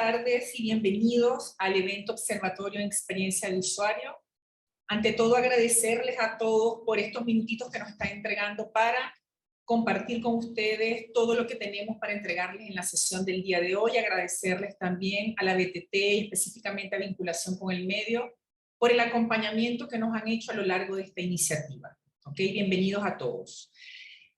tardes y bienvenidos al evento Observatorio en Experiencia de Usuario. Ante todo, agradecerles a todos por estos minutitos que nos están entregando para compartir con ustedes todo lo que tenemos para entregarles en la sesión del día de hoy. Agradecerles también a la BTT y específicamente a Vinculación con el Medio por el acompañamiento que nos han hecho a lo largo de esta iniciativa. ¿Okay? Bienvenidos a todos.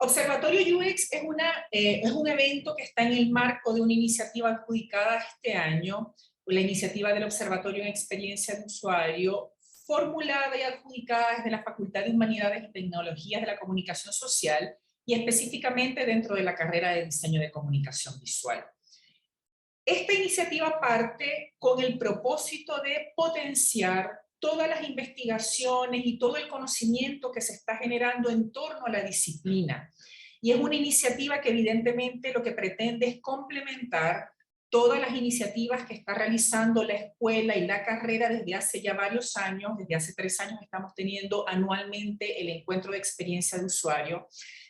Observatorio UX es un evento que está en el marco de una iniciativa adjudicada este año, la iniciativa del Observatorio en Experiencia de Usuario, formulada y adjudicada desde la Facultad de Humanidades y Tecnologías de la Comunicación Social y específicamente dentro de la carrera de Diseño de Comunicación Visual. Esta iniciativa parte con el propósito de potenciar todas las investigaciones y todo el conocimiento que se está generando en torno a la disciplina. Y es una iniciativa que evidentemente lo que pretende es complementar todas las iniciativas que está realizando la escuela y la carrera desde hace ya varios años. Desde hace 3 años estamos teniendo anualmente el encuentro de experiencia de usuario,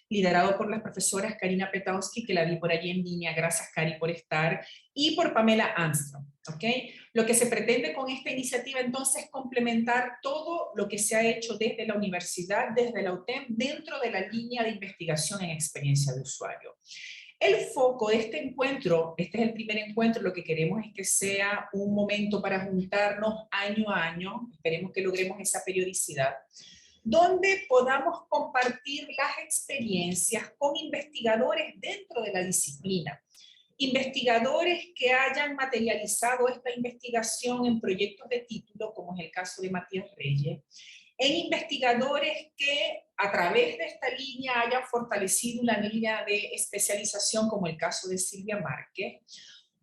liderado por las profesoras Karina Petowski, que la vi por allí en línea, gracias Cari por estar, y por Pamela Armstrong. ¿Okay? Lo que se pretende con esta iniciativa entonces es complementar todo lo que se ha hecho desde la universidad, desde la UTEM, dentro de la línea de investigación en experiencia de usuario. El foco de este encuentro, este es el primer encuentro, lo que queremos es que sea un momento para juntarnos año a año, esperemos que logremos esa periodicidad, donde podamos compartir las experiencias con investigadores dentro de la disciplina. Investigadores que hayan materializado esta investigación en proyectos de título, como es el caso de Matías Reyes, en investigadores que a través de esta línea hayan fortalecido una línea de especialización, como el caso de Silvia Márquez,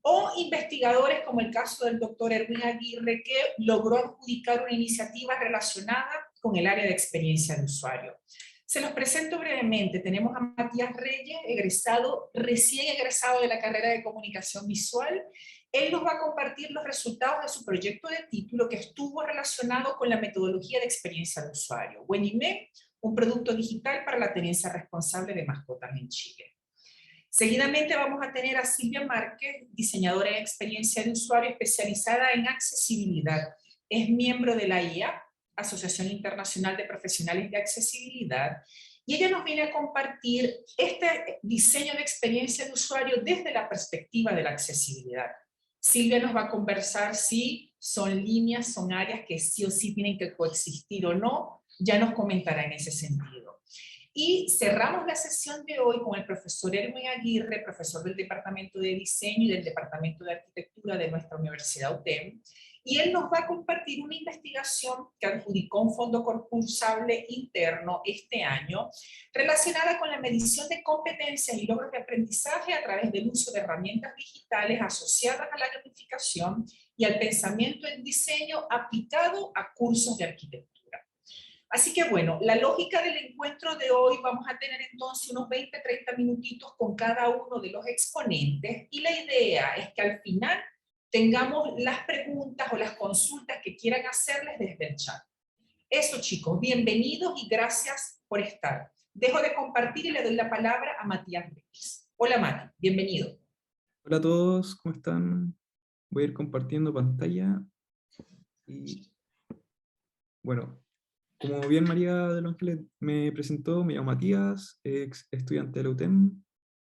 o investigadores como el caso del doctor Erwin Aguirre, que logró adjudicar una iniciativa relacionada con el área de experiencia de usuario. Se los presento brevemente. Tenemos a Matías Reyes, recién egresado de la carrera de Comunicación Visual. Él nos va a compartir los resultados de su proyecto de título que estuvo relacionado con la metodología de experiencia de usuario. Wenime, un producto digital para la tenencia responsable de mascotas en Chile. Seguidamente vamos a tener a Silvia Márquez, diseñadora en experiencia de usuario especializada en accesibilidad. Es miembro de la IA, Asociación Internacional de Profesionales de Accesibilidad, y ella nos viene a compartir este diseño de experiencia de usuario desde la perspectiva de la accesibilidad. Silvia nos va a conversar si son líneas, son áreas que sí o sí tienen que coexistir o no, ya nos comentará en ese sentido. Y cerramos la sesión de hoy con el profesor Erwin Aguirre, profesor del Departamento de Diseño y del Departamento de Arquitectura de nuestra Universidad UTEM, y él nos va a compartir una investigación que adjudicó un fondo concursable interno este año, relacionada con la medición de competencias y logros de aprendizaje a través del uso de herramientas digitales asociadas a la gamificación y al pensamiento en diseño aplicado a cursos de arquitectura. Así que bueno, la lógica del encuentro de hoy, vamos a tener entonces unos 20-30 minutitos con cada uno de los exponentes, y la idea es que al final tengamos las preguntas o las consultas que quieran hacerles desde el chat. Eso, chicos, bienvenidos y gracias por estar. Dejo de compartir y le doy la palabra a Matías Reyes. Hola Mati, bienvenido. Hola a todos, ¿cómo están? Voy a ir compartiendo pantalla. Y bueno, como bien María de los Ángeles me presentó, me llamo Matías, estudiante de la UTEM,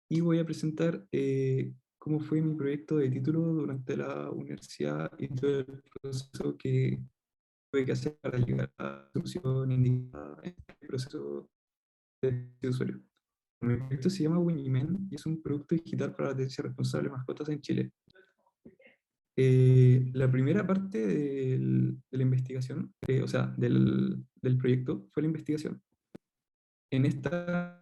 y voy a presentar cómo fue mi proyecto de título durante la universidad y todo el proceso que tuve que hacer para llegar a la solución indicada en el proceso de usuario. Mi proyecto se llama Winimen y es un producto digital para la atención responsable de mascotas en Chile. La primera parte de la investigación, o sea, del proyecto, fue la investigación. En esta...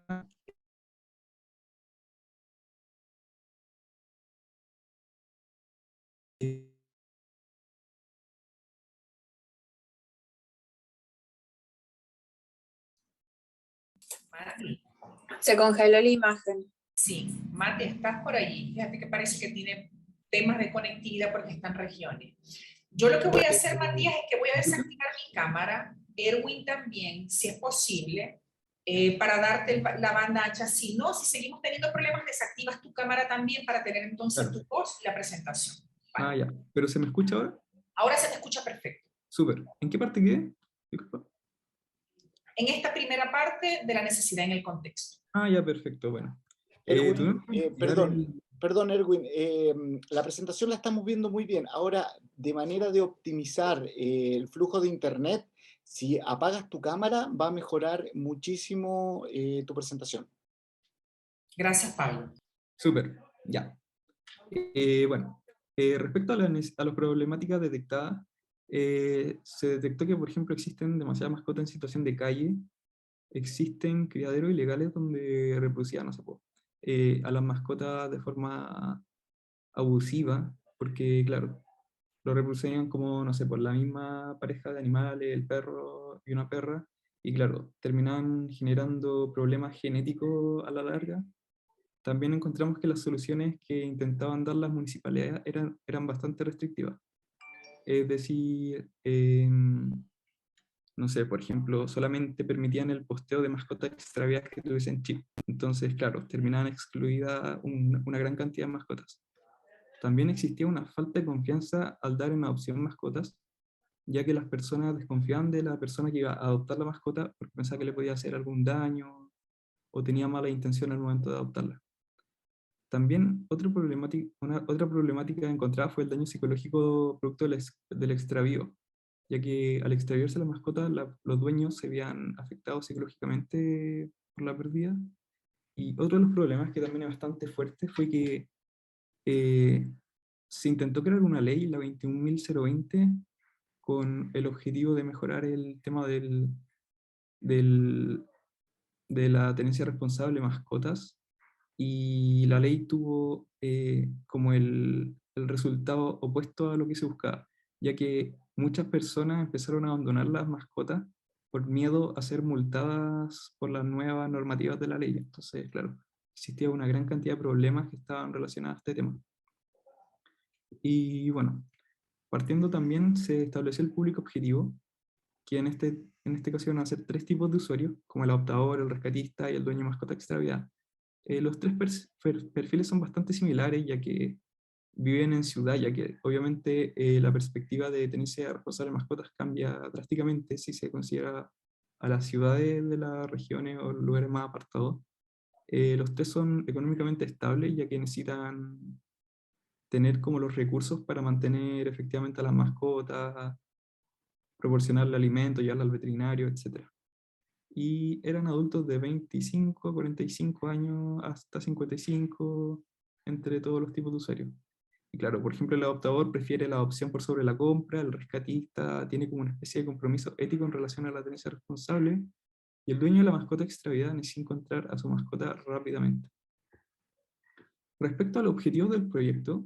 Mati. Se congeló la imagen. Sí, Mati, estás por allí. Fíjate que parece que tiene temas de conectividad porque está en regiones. Yo lo que voy a hacer, Matías, es que voy a desactivar mi cámara, Erwin también, si es posible, para darte la banda ancha. Si no, si seguimos teniendo problemas, desactivas tu cámara también para tener entonces tu voz y la presentación. Ah, ya. ¿Pero se me escucha ahora? Ahora se te escucha perfecto. Súper. ¿En qué parte quedé? Disculpa. En esta primera parte de la necesidad en el contexto. Ah, ya, perfecto. Bueno. Erwin, ¿Tuvimos que dar perdón, Erwin, la presentación la estamos viendo muy bien. Ahora, de manera de optimizar el flujo de Internet, si apagas tu cámara, va a mejorar muchísimo tu presentación. Gracias, Pablo. Súper, ya. Bueno, respecto a las problemáticas detectadas, se detectó que, por ejemplo, existen demasiadas mascotas en situación de calle, existen criaderos ilegales donde reproducían, no sé, a las mascotas de forma abusiva, porque, claro, lo reproducían como, no sé, por la misma pareja de animales, el perro y una perra, y claro, terminaban generando problemas genéticos a la larga. También encontramos que las soluciones que intentaban dar las municipalidades eran bastante restrictivas. Es decir, no sé, por ejemplo, solamente permitían el posteo de mascotas extraviadas que tuviesen chip. Entonces, claro, terminaban excluida una gran cantidad de mascotas. También existía una falta de confianza al dar en adopción mascotas, ya que las personas desconfiaban de la persona que iba a adoptar la mascota porque pensaba que le podía hacer algún daño o tenía mala intención al momento de adoptarla. También otra problemática encontrada fue el daño psicológico producto del extravío, ya que al extraviarse la mascota, los dueños se veían afectados psicológicamente por la pérdida. Y otro de los problemas que también es bastante fuerte fue que eh, se intentó crear una ley, la 21.020, con el objetivo de mejorar el tema del- de la tenencia responsable de mascotas, y la ley tuvo como el resultado opuesto a lo que se buscaba, ya que muchas personas empezaron a abandonar las mascotas por miedo a ser multadas por las nuevas normativas de la ley. Entonces, claro, existía una gran cantidad de problemas que estaban relacionados a este tema. Y bueno, partiendo también se estableció el público objetivo, que en este caso iban a ser tres tipos de usuarios, como el adoptador, el rescatista y el dueño de mascota extraviada. Los tres perfiles son bastante similares, ya que viven en ciudad, ya que obviamente la perspectiva de tenencia responsable de mascotas cambia drásticamente si se considera a las ciudades de las regiones o lugares más apartados. Los tres son económicamente estables, ya que necesitan tener como los recursos para mantener efectivamente a las mascotas, proporcionarle alimento, llevarla al veterinario, etc. Y eran adultos de 25 a 45 años hasta 55, entre todos los tipos de usuarios. Y claro, por ejemplo, el adoptador prefiere la adopción por sobre la compra, el rescatista tiene como una especie de compromiso ético en relación a la tenencia responsable, y el dueño de la mascota extraviada necesita encontrar a su mascota rápidamente. Respecto al objetivo del proyecto,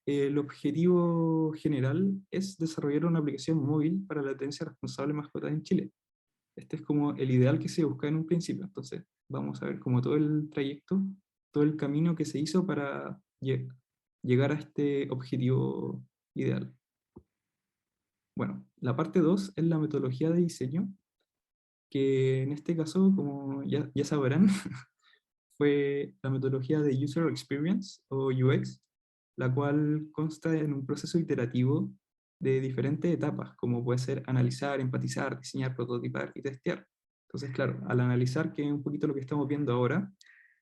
el objetivo general es desarrollar una aplicación móvil para la tenencia responsable de mascotas en Chile. Este es como el ideal que se busca en un principio. Entonces, vamos a ver como todo el trayecto, todo el camino que se hizo para llegar a este objetivo ideal. Bueno, la parte 2 es la metodología de diseño, que en este caso, como ya sabrán, fue la metodología de User Experience o UX, la cual consta en un proceso iterativo de diferentes etapas, como puede ser analizar, empatizar, diseñar, prototipar y testear. Entonces, claro, al analizar, que es un poquito lo que estamos viendo ahora,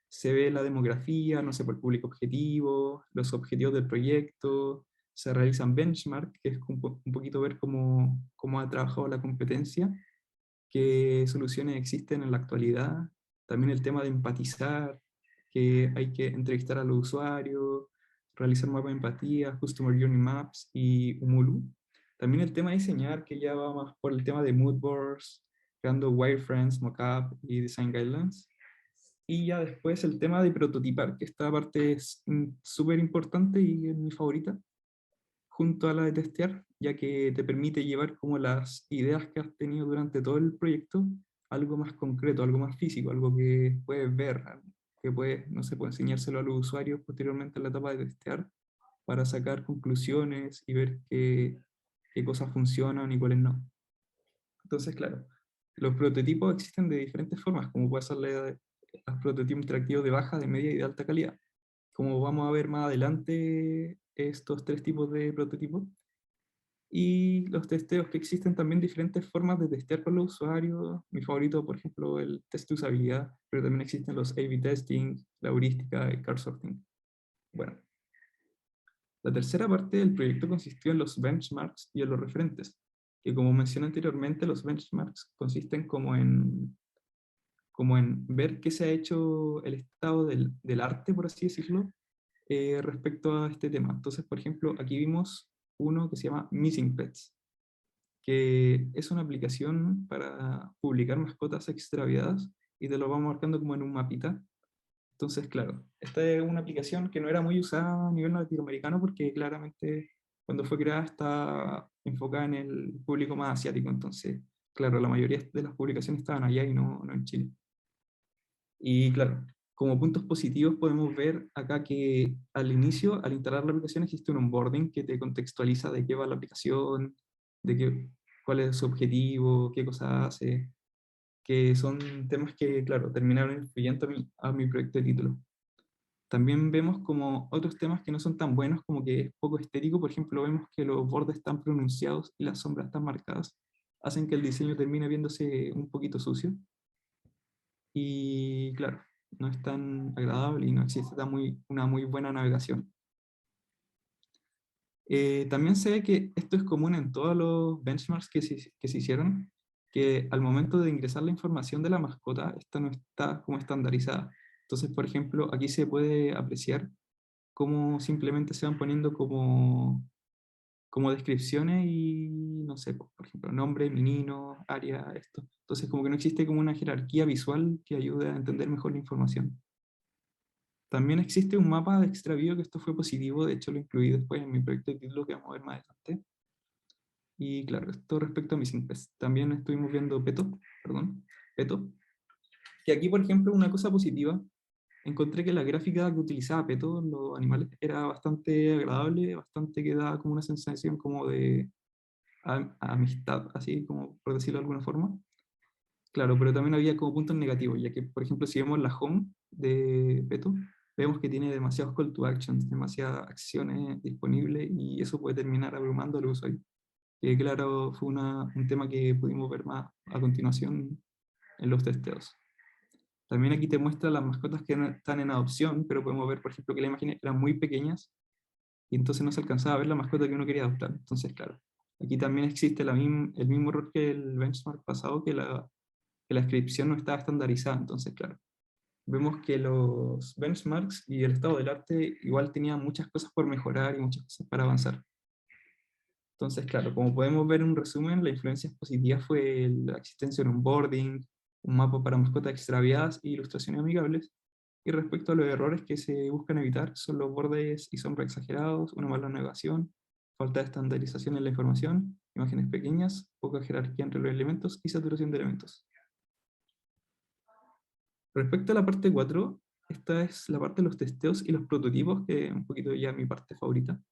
se ve la demografía, no sé, por público objetivo, los objetivos del proyecto, se realizan benchmark, que es un poquito ver cómo ha trabajado la competencia, qué soluciones existen en la actualidad, también el tema de empatizar, que hay que entrevistar a los usuarios, realizar mapas de empatía, Customer Journey Maps y Umulu. También el tema de diseñar, que ya va más por el tema de mood boards, creando wireframes, mockup y design guidelines. Y ya después el tema de prototipar, que esta parte es súper importante y es mi favorita, junto a la de testear, ya que te permite llevar como las ideas que has tenido durante todo el proyecto a algo más concreto, algo más físico, algo que puedes ver, que puedes, no sé, puede enseñárselo a los usuarios posteriormente en la etapa de testear para sacar conclusiones y ver qué cosas funcionan y cuáles no. Entonces, claro, los prototipos existen de diferentes formas, como puede ser los prototipos interactivos de baja, de media y de alta calidad. como vamos a ver más adelante, estos 3 tipos de prototipos. Y los testeos, que existen también diferentes formas de testear con los usuarios. Mi favorito, por ejemplo, el test de usabilidad, pero también existen los A/B testing, la heurística y card sorting. Bueno, la tercera parte del proyecto consistió en los benchmarks y en los referentes, que como mencioné anteriormente, los benchmarks consisten como en ver qué se ha hecho el estado del arte, por así decirlo, respecto a este tema. Entonces, por ejemplo, aquí vimos uno que se llama Missing Pets, que es una aplicación para publicar mascotas extraviadas y te lo va marcando como en un mapita. Entonces, claro, esta es una aplicación que no era muy usada a nivel latinoamericano porque claramente cuando fue creada está enfocada en el público más asiático. Entonces, claro, la mayoría de las publicaciones estaban allá y no en Chile. Y claro, como puntos positivos podemos ver acá que al inicio, al instalar la aplicación, existe un onboarding que te contextualiza de qué va la aplicación, cuál es su objetivo, qué cosas hace, que son temas que, claro, terminaron influyendo a mi proyecto de título. También vemos como otros temas que no son tan buenos, como que es poco estético. Por ejemplo, vemos que los bordes están pronunciados y las sombras están marcadas, hacen que el diseño termine viéndose un poquito sucio. Y claro, no es tan agradable y no existe una muy buena navegación. También se ve que esto es común en todos los benchmarks que se hicieron, que al momento de ingresar la información de la mascota, esta no está como estandarizada. Entonces, por ejemplo, aquí se puede apreciar cómo simplemente se van poniendo como descripciones y, no sé, por ejemplo, nombre, menino, área, esto. Entonces, como que no existe como una jerarquía visual que ayude a entender mejor la información. También existe un mapa de extravío, que esto fue positivo, de hecho lo incluí después en mi proyecto de título que vamos a ver más adelante. Y claro, esto respecto a mis impes. También estuvimos viendo Peto, que aquí, por ejemplo, una cosa positiva, encontré que la gráfica que utilizaba Peto en los animales era bastante agradable, bastante que da como una sensación como de amistad, así como por decirlo de alguna forma. Claro, pero también había como puntos negativos, ya que, por ejemplo, si vemos la home de Peto, vemos que tiene demasiados call to actions, demasiadas acciones disponibles y eso puede terminar abrumando al usuario. Que claro, fue un tema que pudimos ver más a continuación en los testeos. También aquí te muestra las mascotas que están en adopción, pero podemos ver, por ejemplo, que las imágenes eran muy pequeñas y entonces no se alcanzaba a ver la mascota que uno quería adoptar. Entonces, claro, aquí también existe el mismo error que el benchmark pasado, que la descripción no estaba estandarizada. Entonces, claro, vemos que los benchmarks y el estado del arte igual tenían muchas cosas por mejorar y muchas cosas para avanzar. Entonces, claro, como podemos ver en un resumen, la influencia positiva fue la existencia de un onboarding, un mapa para mascotas extraviadas e ilustraciones amigables. Y respecto a los errores que se buscan evitar, son los bordes y sombras exagerados, una mala navegación, falta de estandarización en la información, imágenes pequeñas, poca jerarquía entre los elementos y saturación de elementos. Respecto a la parte 4, esta es la parte de los testeos y los prototipos, que es un poquito ya mi parte favorita.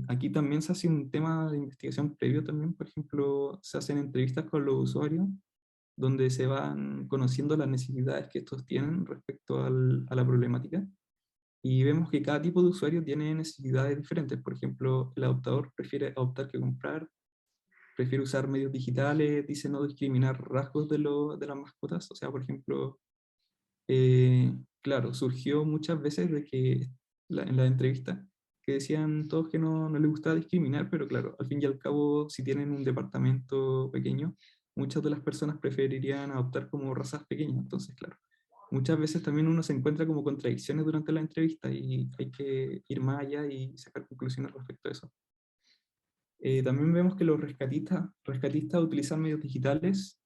Aquí también se hace un tema de investigación previo también, por ejemplo, se hacen entrevistas con los usuarios, donde se van conociendo las necesidades que estos tienen respecto a la problemática. Y vemos que cada tipo de usuario tiene necesidades diferentes. Por ejemplo, el adoptador prefiere adoptar que comprar, prefiere usar medios digitales, dice no discriminar rasgos de las mascotas. O sea, por ejemplo, claro, surgió muchas veces de que en la entrevista que decían todos que no les gustaba discriminar, pero claro, al fin y al cabo, si tienen un departamento pequeño, muchas de las personas preferirían adoptar como razas pequeñas. Entonces, claro, muchas veces también uno se encuentra como contradicciones durante la entrevista y hay que ir más allá y sacar conclusiones respecto a eso. También vemos que los rescatistas utilizan medios digitales,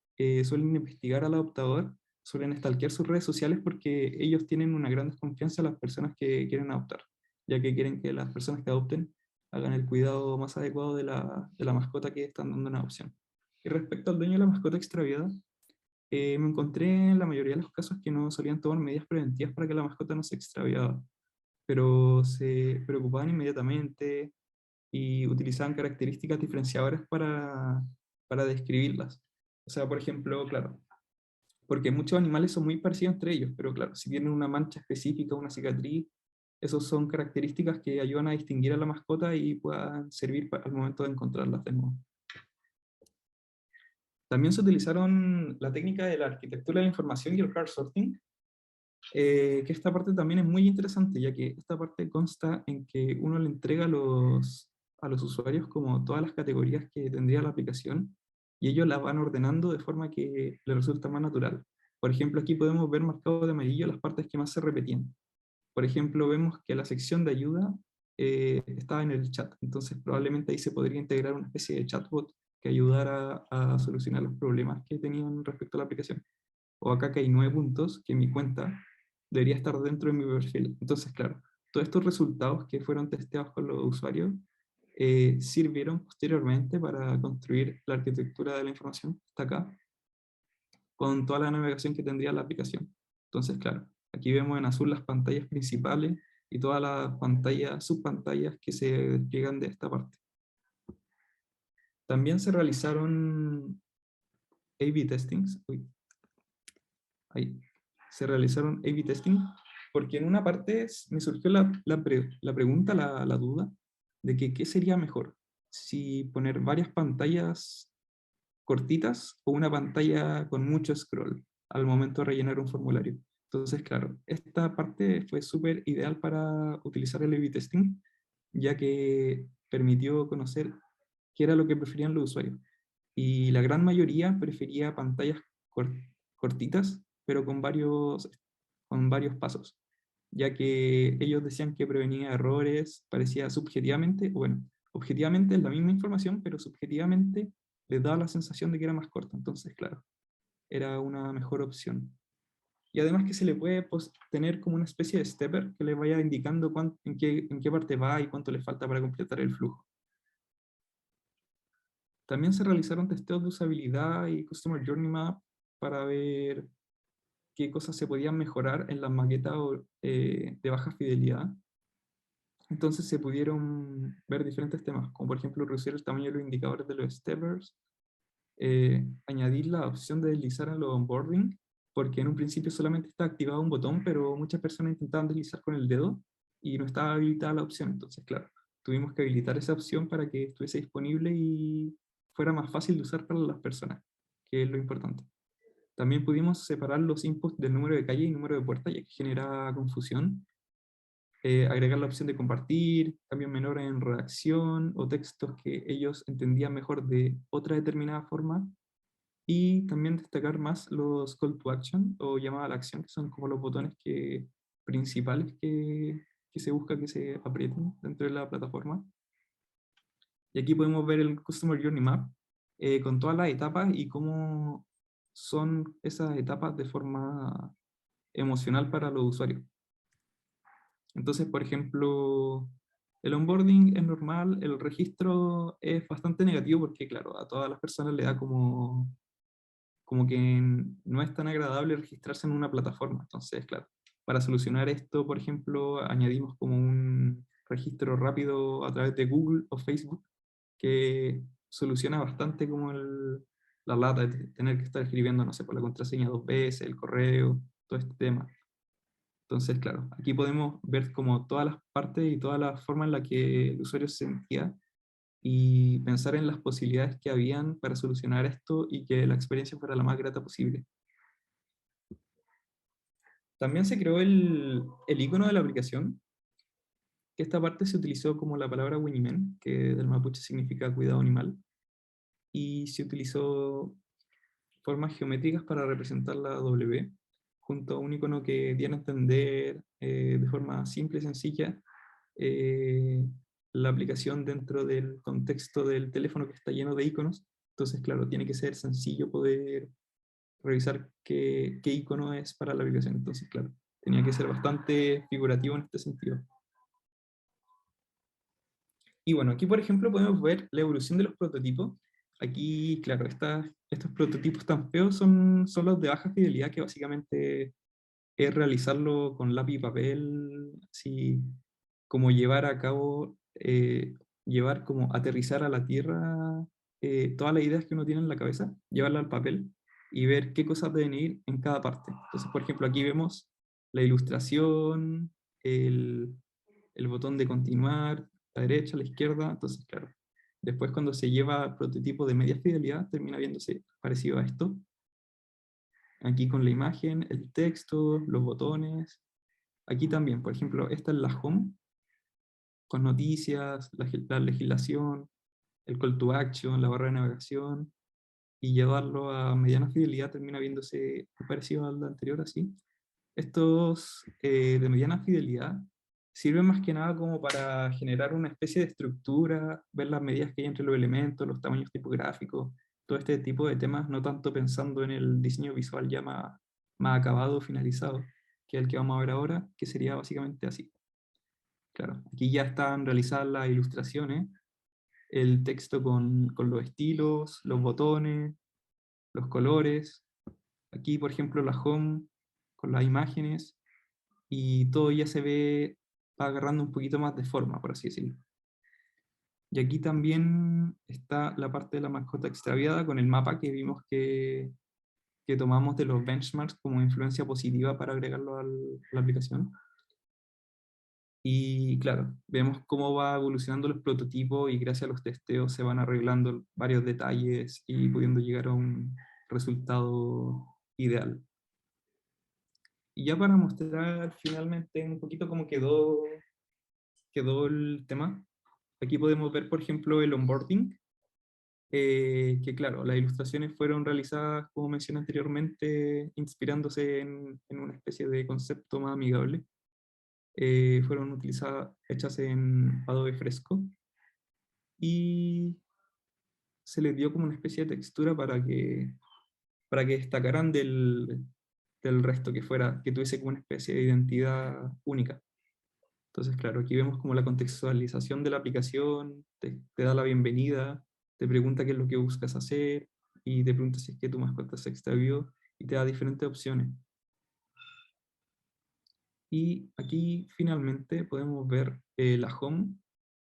suelen investigar al adoptador, suelen stalkear sus redes sociales porque ellos tienen una gran desconfianza en las personas que quieren adoptar, ya que quieren que las personas que adopten hagan el cuidado más adecuado de la mascota que están dando en adopción. Y respecto al dueño de la mascota extraviada, me encontré en la mayoría de los casos que no solían tomar medidas preventivas para que la mascota no se extraviara, pero se preocupaban inmediatamente y utilizaban características diferenciadoras para describirlas. O sea, por ejemplo, claro, porque muchos animales son muy parecidos entre ellos, pero claro, si tienen una mancha específica, una cicatriz, esas son características que ayudan a distinguir a la mascota y puedan servir al momento de encontrarlas de nuevo. También se utilizaron la técnica de la arquitectura de la información y el card sorting, que esta parte también es muy interesante, ya que esta parte consta en que uno le entrega a los usuarios como todas las categorías que tendría la aplicación, y ellos las van ordenando de forma que les resulta más natural. Por ejemplo, aquí podemos ver marcado de amarillo las partes que más se repetían. Por ejemplo, vemos que la sección de ayuda estaba en el chat, entonces probablemente ahí se podría integrar una especie de chatbot que ayudara a solucionar los problemas que tenían respecto a la aplicación. O acá que hay 9 puntos, que mi cuenta debería estar dentro de mi perfil. Entonces, claro, todos estos resultados que fueron testeados con los usuarios sirvieron posteriormente para construir la arquitectura de la información, está acá, con toda la navegación que tendría la aplicación. Entonces, claro, aquí vemos en azul las pantallas principales y todas las pantallas, subpantallas que se despliegan de esta parte. También se realizaron A/B testings. Ahí. Se realizaron A/B testing porque en una parte me surgió la pregunta, la duda, de que qué sería mejor, si poner varias pantallas cortitas o una pantalla con mucho scroll al momento de rellenar un formulario. Entonces, claro, esta parte fue súper ideal para utilizar el A/B testing, ya que permitió conocer qué era lo que preferían los usuarios. Y la gran mayoría prefería pantallas cortitas, pero con varios pasos, ya que ellos decían que prevenía errores, parecía subjetivamente, bueno, objetivamente es la misma información, pero subjetivamente les daba la sensación de que era más corta, entonces claro, era una mejor opción. Y además que se le puede tener como una especie de stepper que le vaya indicando en qué parte va y cuánto le falta para completar el flujo. También se realizaron testeos de usabilidad y Customer Journey Map para ver qué cosas se podían mejorar en las maquetas de baja fidelidad. Entonces se pudieron ver diferentes temas, como por ejemplo reducir el tamaño de los indicadores de los steppers, añadir la opción de deslizar en los onboarding, porque en un principio solamente estaba activado un botón, pero muchas personas intentaban deslizar con el dedo y no estaba habilitada la opción. Entonces, claro, tuvimos que habilitar esa opción para que estuviese disponible y fuera más fácil de usar para las personas, que es lo importante. También pudimos separar los inputs del número de calle y número de puerta, ya que genera confusión. Agregar la opción de compartir, cambios menores en redacción o textos que ellos entendían mejor de otra determinada forma. Y también destacar más los call to action o llamada a la acción, que son como los botones principales que se busca que se aprieten dentro de la plataforma. Y aquí podemos ver el Customer Journey Map con todas las etapas y cómo son esas etapas de forma emocional para los usuarios. Entonces, por ejemplo, el onboarding es normal, el registro es bastante negativo porque, claro, a todas las personas le da como que no es tan agradable registrarse en una plataforma. Entonces, claro, para solucionar esto, por ejemplo, añadimos como un registro rápido a través de Google o Facebook que soluciona bastante como la lata de tener que estar escribiendo, no sé, por la contraseña 2 veces, el correo, todo este tema. Entonces, claro, aquí podemos ver como todas las partes y toda la forma en la que el usuario se sentía y pensar en las posibilidades que habían para solucionar esto y que la experiencia fuera la más grata posible. También se creó el icono de la aplicación, que esta parte se utilizó como la palabra Winnieman, que del mapuche significa cuidado animal, y se utilizó formas geométricas para representar la W, junto a un icono que diera a entender de forma simple y sencilla la aplicación dentro del contexto del teléfono que está lleno de iconos. Entonces, claro, tiene que ser sencillo poder revisar qué icono es para la aplicación. Entonces, claro, tenía que ser bastante figurativo en este sentido. Y bueno, aquí por ejemplo podemos ver la evolución de los prototipos. Aquí, claro, estos prototipos tan feos son los de baja fidelidad, que básicamente es realizarlo con lápiz y papel, así como llevar a cabo, llevar como aterrizar a la tierra todas las ideas que uno tiene en la cabeza, llevarla al papel. y ver qué cosas deben ir en cada parte. Entonces, por ejemplo, aquí vemos la ilustración, el botón de continuar, a la derecha, a la izquierda. Entonces, claro, después cuando se lleva al prototipo de media fidelidad, termina viéndose parecido a esto. Aquí con la imagen, el texto, los botones. Aquí también, por ejemplo, esta es la home, con noticias, la legislación, el call to action, la barra de navegación, y llevarlo a mediana fidelidad termina viéndose parecido al anterior, así. Estos de mediana fidelidad sirven más que nada como para generar una especie de estructura, ver las medidas que hay entre los elementos, los tamaños tipográficos, todo este tipo de temas, no tanto pensando en el diseño visual ya más acabado, finalizado, que es el que vamos a ver ahora, que sería básicamente así. Claro, aquí ya están realizadas las ilustraciones, el texto con los estilos, los botones, los colores. Aquí, por ejemplo, la home con las imágenes, y todo ya se ve, va agarrando un poquito más de forma, por así decirlo. Y aquí también está la parte de la mascota extraviada con el mapa que vimos que tomamos de los benchmarks como influencia positiva para agregarlo a la aplicación. Y claro, vemos cómo va evolucionando los prototipos y gracias a los testeos se van arreglando varios detalles y pudiendo llegar a un resultado ideal. Y ya para mostrar finalmente un poquito cómo quedó el tema, aquí podemos ver, por ejemplo, el onboarding, que claro, las ilustraciones fueron realizadas, como mencioné anteriormente, inspirándose en una especie de concepto más amigable. Fueron hechas en Adobe Fresco, y se les dio como una especie de textura para que destacaran del resto, que tuviese como una especie de identidad única. Entonces, claro, aquí vemos como la contextualización de la aplicación, te da la bienvenida, te pregunta qué es lo que buscas hacer, y te pregunta si es que tu mascota se extravió, y te da diferentes opciones. Y aquí finalmente podemos ver la home,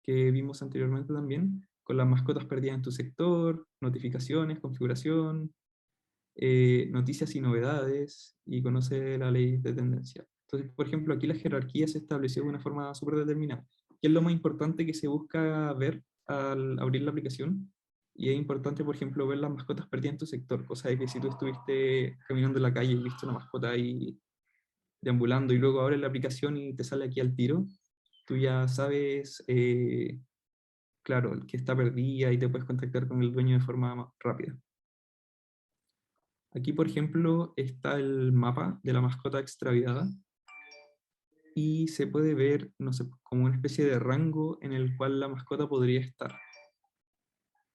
que vimos anteriormente también, con las mascotas perdidas en tu sector, notificaciones, configuración, noticias y novedades, y conoce la ley de tendencia. Entonces, por ejemplo, aquí la jerarquía se estableció de una forma súper determinada. ¿Qué es lo más importante que se busca ver al abrir la aplicación? Y es importante, por ejemplo, ver las mascotas perdidas en tu sector, cosa de que si tú estuviste caminando en la calle y viste una mascota ahí deambulando y luego abres la aplicación y te sale aquí al tiro, tú ya sabes, claro, que está perdida y te puedes contactar con el dueño de forma más rápida. Aquí, por ejemplo, está el mapa de la mascota extraviada, y se puede ver, no sé, como una especie de rango en el cual la mascota podría estar.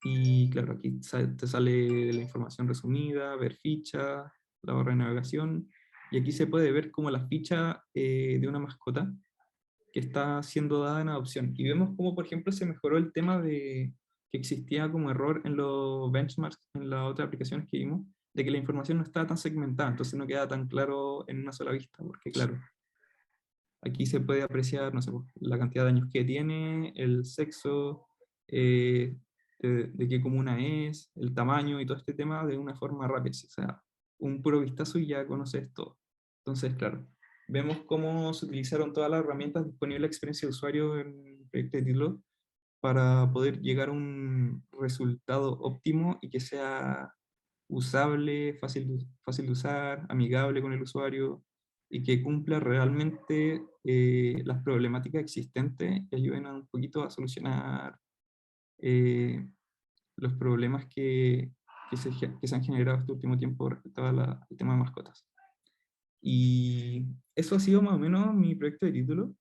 Y claro, aquí te sale la información resumida, ver ficha, la barra de navegación, y aquí se puede ver como la ficha de una mascota que está siendo dada en adopción. Y vemos como, por ejemplo, se mejoró el tema de que existía como error en los benchmarks, en las otras aplicaciones que vimos, de que la información no estaba tan segmentada, entonces no queda tan claro en una sola vista, porque claro, aquí se puede apreciar, no sé, la cantidad de años que tiene, el sexo, eh, de qué comuna es, el tamaño y todo este tema de una forma rápida. O sea, un puro vistazo y ya conoces todo. Entonces, claro, vemos cómo se utilizaron todas las herramientas disponibles a experiencia de usuario en el proyecto de título para poder llegar a un resultado óptimo y que sea usable, fácil de usar, amigable con el usuario, y que cumpla realmente las problemáticas existentes y ayuden un poquito a solucionar eh, los problemas que se han generado este último tiempo respecto al tema de mascotas. Y eso ha sido más o menos mi proyecto de título.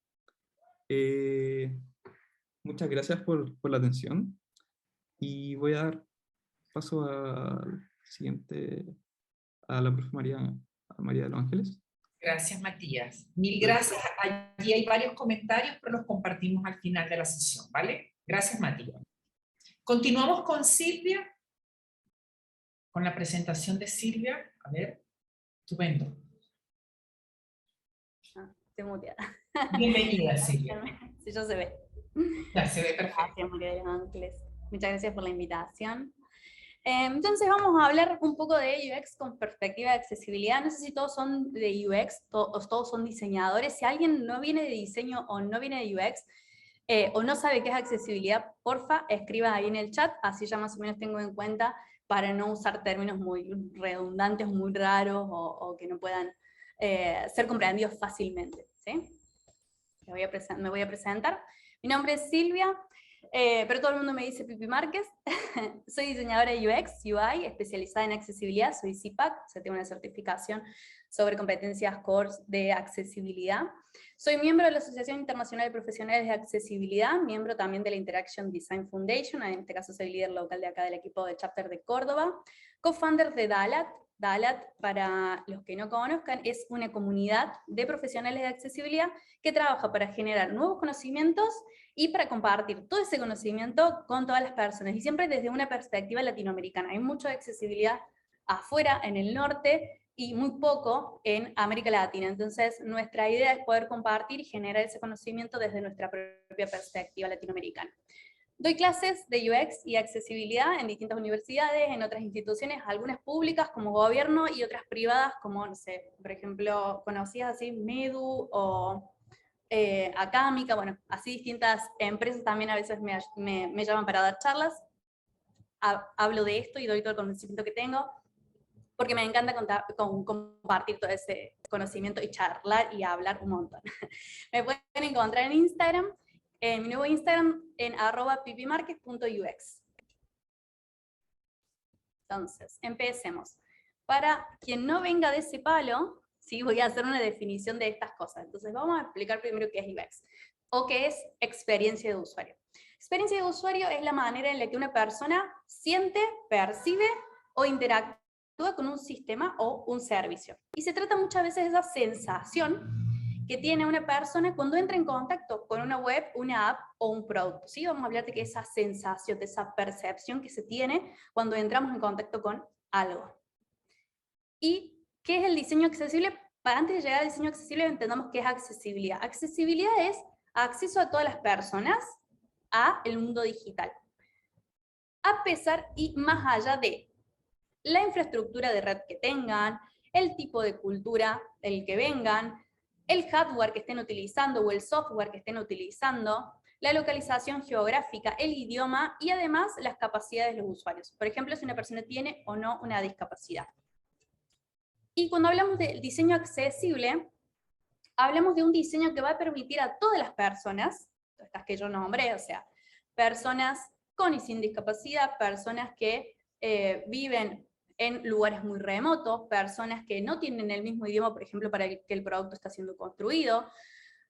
Muchas gracias por la atención, y voy a dar paso al siguiente, a la profe María de los Ángeles. Gracias, Matías. Mil gracias. Allí hay varios comentarios, pero los compartimos al final de la sesión, ¿vale? Gracias, Matías. Continuamos con Silvia, con la presentación de Silvia. A ver, estupendo. Estoy muteada. Bienvenida, Silvia. Sí, ya se ve. Ya se ve perfecto. Gracias, María de los Ángeles. Muchas gracias por la invitación. Entonces vamos a hablar un poco de UX con perspectiva de accesibilidad. No sé si todos son de UX o todos son diseñadores. Si alguien no viene de diseño o no viene de UX o no sabe qué es accesibilidad, porfa, escriba ahí en el chat, así ya más o menos tengo en cuenta para no usar términos muy redundantes, muy raros o que no puedan ser comprendidos fácilmente, ¿sí? Me voy a presentar. Mi nombre es Silvia, pero todo el mundo me dice Pipi Márquez. Soy diseñadora de UX, UI, especializada en accesibilidad, soy CIPAC, o sea, tengo una certificación sobre competencias core de accesibilidad. Soy miembro de la Asociación Internacional de Profesionales de Accesibilidad, miembro también de la Interaction Design Foundation, en este caso soy líder local de acá del equipo de Chapter de Córdoba, co-founder de DALAT. DALAT, para los que no conozcan, es una comunidad de profesionales de accesibilidad que trabaja para generar nuevos conocimientos y para compartir todo ese conocimiento con todas las personas, y siempre desde una perspectiva latinoamericana. Hay mucha accesibilidad afuera, en el norte, y muy poco en América Latina. Entonces, nuestra idea es poder compartir y generar ese conocimiento desde nuestra propia perspectiva latinoamericana. Doy clases de UX y accesibilidad en distintas universidades, en otras instituciones, algunas públicas como gobierno y otras privadas como, no sé, por ejemplo, conocidas así, Medu o Acámica, bueno, así distintas empresas también a veces me llaman para dar charlas. Hablo de esto y doy todo el conocimiento que tengo, porque me encanta compartir todo ese conocimiento y charlar y hablar un montón. Me pueden encontrar en Instagram, en mi nuevo Instagram, en @pipimarquez.ux. Entonces, empecemos. Para quien no venga de ese palo, sí, voy a hacer una definición de estas cosas. Entonces, vamos a explicar primero qué es UX, o qué es experiencia de usuario. Experiencia de usuario es la manera en la que una persona siente, percibe o interactúa con un sistema o un servicio. Y se trata muchas veces de esa sensación que tiene una persona cuando entra en contacto con una web, una app o un producto. ¿Sí? Vamos a hablar de que esa sensación, de esa percepción que se tiene cuando entramos en contacto con algo. ¿Y qué es el diseño accesible? Para antes de llegar al diseño accesible entendamos qué es accesibilidad. Accesibilidad es acceso a todas las personas a el mundo digital, a pesar y más allá de la infraestructura de red que tengan, el tipo de cultura del que vengan, el hardware que estén utilizando o el software que estén utilizando, la localización geográfica, el idioma y además las capacidades de los usuarios. Por ejemplo, si una persona tiene o no una discapacidad. Y cuando hablamos del diseño accesible, hablamos de un diseño que va a permitir a todas las personas, estas que yo nombré, o sea, personas con y sin discapacidad, personas que viven en lugares muy remotos, personas que no tienen el mismo idioma, por ejemplo, para el que el producto está siendo construido,